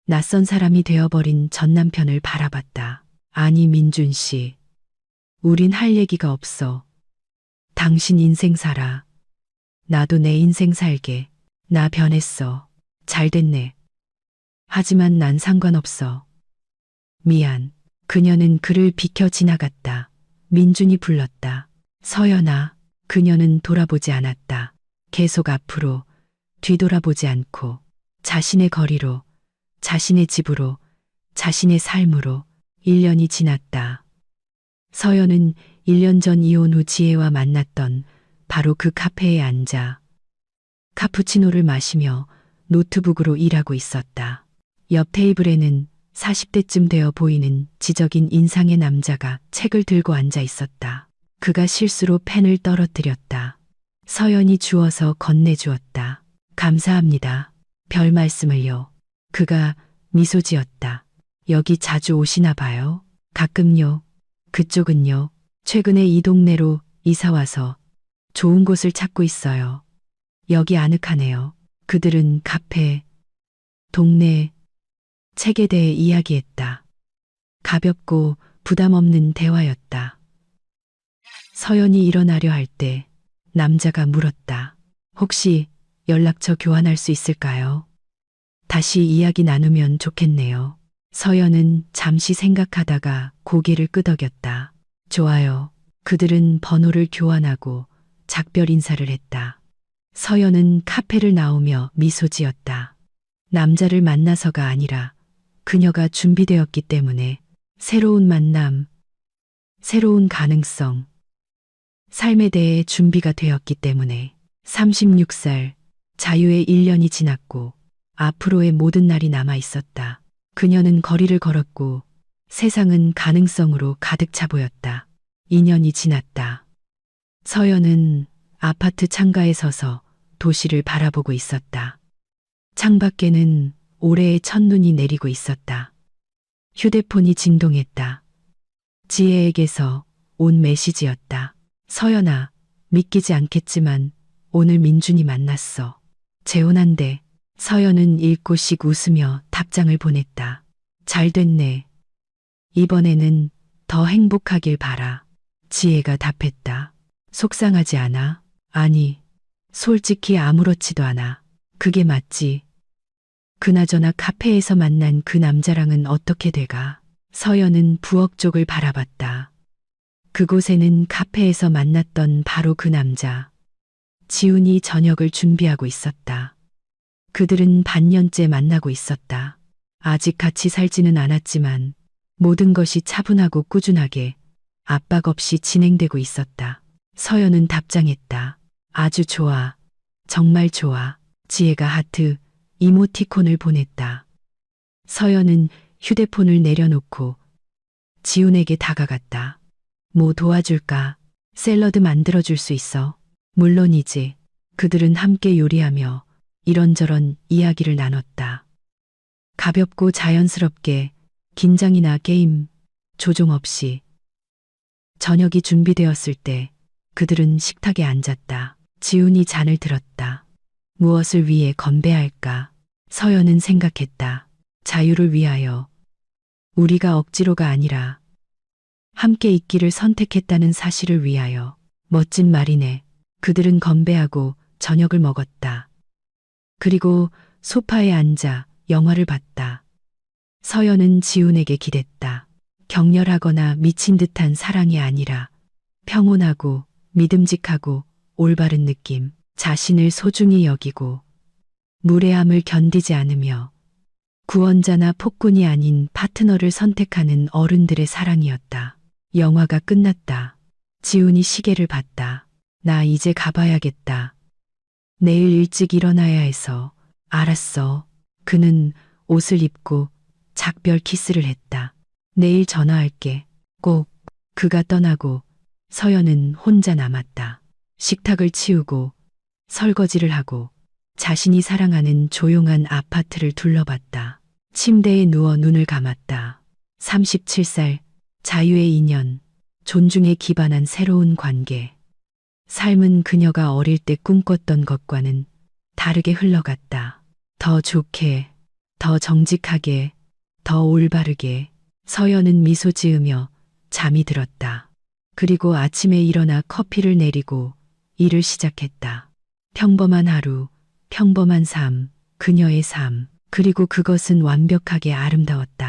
S1: 낯선 사람이 되어버린 전 남편을 바라봤다. 아니 민준 씨. 우린 할 얘기가 없어. 당신 인생 살아. 나도 내 인생 살게. 나 변했어. 잘 됐네. 하지만 난 상관없어. 미안. 그녀는 그를 비켜 지나갔다. 민준이 불렀다. 서연아. 그녀는 돌아보지 않았다. 계속 앞으로, 뒤돌아보지 않고 자신의 거리로, 자신의 집으로, 자신의 삶으로 1년이 지났다. 서연은 1년 전 이혼 후 지혜와 만났던 바로 그 카페에 앉아 카푸치노를 마시며 노트북으로 일하고 있었다. 옆 테이블에는 40대쯤 되어 보이는 지적인 인상의 남자가 책을 들고 앉아 있었다. 그가 실수로 펜을 떨어뜨렸다. 서연이 주워서 건네주었다. 감사합니다. 별 말씀을요. 그가 미소 지었다. 여기 자주 오시나 봐요? 가끔요. 그쪽은요. 최근에 이 동네로 이사와서 좋은 곳을 찾고 있어요. 여기 아늑하네요. 그들은 카페, 동네, 책에 대해 이야기했다. 가볍고 부담 없는 대화였다. 서연이 일어나려 할 때 남자가 물었다. 혹시 연락처 교환할 수 있을까요? 다시 이야기 나누면 좋겠네요. 서연은 잠시 생각하다가 고개를 끄덕였다. 좋아요. 그들은 번호를 교환하고 작별 인사를 했다. 서연은 카페를 나오며 미소 지었다. 남자를 만나서가 아니라 그녀가 준비되었기 때문에 새로운 만남, 새로운 가능성, 삶에 대해 준비가 되었기 때문에 36살 자유의 1년이 지났고 앞으로의 모든 날이 남아 있었다. 그녀는 거리를 걸었고 세상은 가능성으로 가득 차 보였다. 2년이 지났다. 서연은 아파트 창가에 서서 도시를 바라보고 있었다. 창밖에는 올해의 첫눈이 내리고 있었다. 휴대폰이 진동했다. 지혜에게서 온 메시지였다. 서연아, 믿기지 않겠지만 오늘 민준이 만났어. 재혼한대. 서연은 읽고씩 웃으며 답장을 보냈다. 잘 됐네. 이번에는 더 행복하길 바라. 지혜가 답했다. 속상하지 않아? 아니, 솔직히 아무렇지도 않아. 그게 맞지. 그나저나 카페에서 만난 그 남자랑은 어떻게 돼가? 서연은 부엌 쪽을 바라봤다. 그곳에는 카페에서 만났던 바로 그 남자. 지훈이 저녁을 준비하고 있었다. 그들은 반년째 만나고 있었다. 아직 같이 살지는 않았지만 모든 것이 차분하고 꾸준하게 압박 없이 진행되고 있었다. 서연은 답장했다. 아주 좋아. 정말 좋아. 지혜가 하트, 이모티콘을 보냈다. 서연은 휴대폰을 내려놓고 지훈에게 다가갔다. 뭐 도와줄까? 샐러드 만들어줄 수 있어? 물론이지. 그들은 함께 요리하며 이런저런 이야기를 나눴다. 가볍고 자연스럽게 긴장이나 게임, 조종 없이. 저녁이 준비되었을 때 그들은 식탁에 앉았다. 지훈이 잔을 들었다. 무엇을 위해 건배할까? 서연은 생각했다. 자유를 위하여. 우리가 억지로가 아니라 함께 있기를 선택했다는 사실을 위하여. 멋진 말이네. 그들은 건배하고 저녁을 먹었다. 그리고 소파에 앉아 영화를 봤다. 서연은 지훈에게 기댔다. 격렬하거나 미친 듯한 사랑이 아니라 평온하고 믿음직하고 올바른 느낌. 자신을 소중히 여기고 무례함을 견디지 않으며 구원자나 폭군이 아닌 파트너를 선택하는 어른들의 사랑이었다. 영화가 끝났다. 지훈이 시계를 봤다. 나 이제 가봐야겠다. 내일 일찍 일어나야 해서. 알았어. 그는 옷을 입고 작별 키스를 했다. 내일 전화할게. 꼭. 그가 떠나고 서연은 혼자 남았다. 식탁을 치우고 설거지를 하고 자신이 사랑하는 조용한 아파트를 둘러봤다. 침대에 누워 눈을 감았다. 37살, 자유의 인연, 존중에 기반한 새로운 관계. 삶은 그녀가 어릴 때 꿈꿨던 것과는 다르게 흘러갔다. 더 좋게, 더 정직하게, 더 올바르게. 서연은 미소 지으며 잠이 들었다. 그리고 아침에 일어나 커피를 내리고 일을 시작했다. 평범한 하루, 평범한 삶, 그녀의 삶. 그리고 그것은 완벽하게 아름다웠다.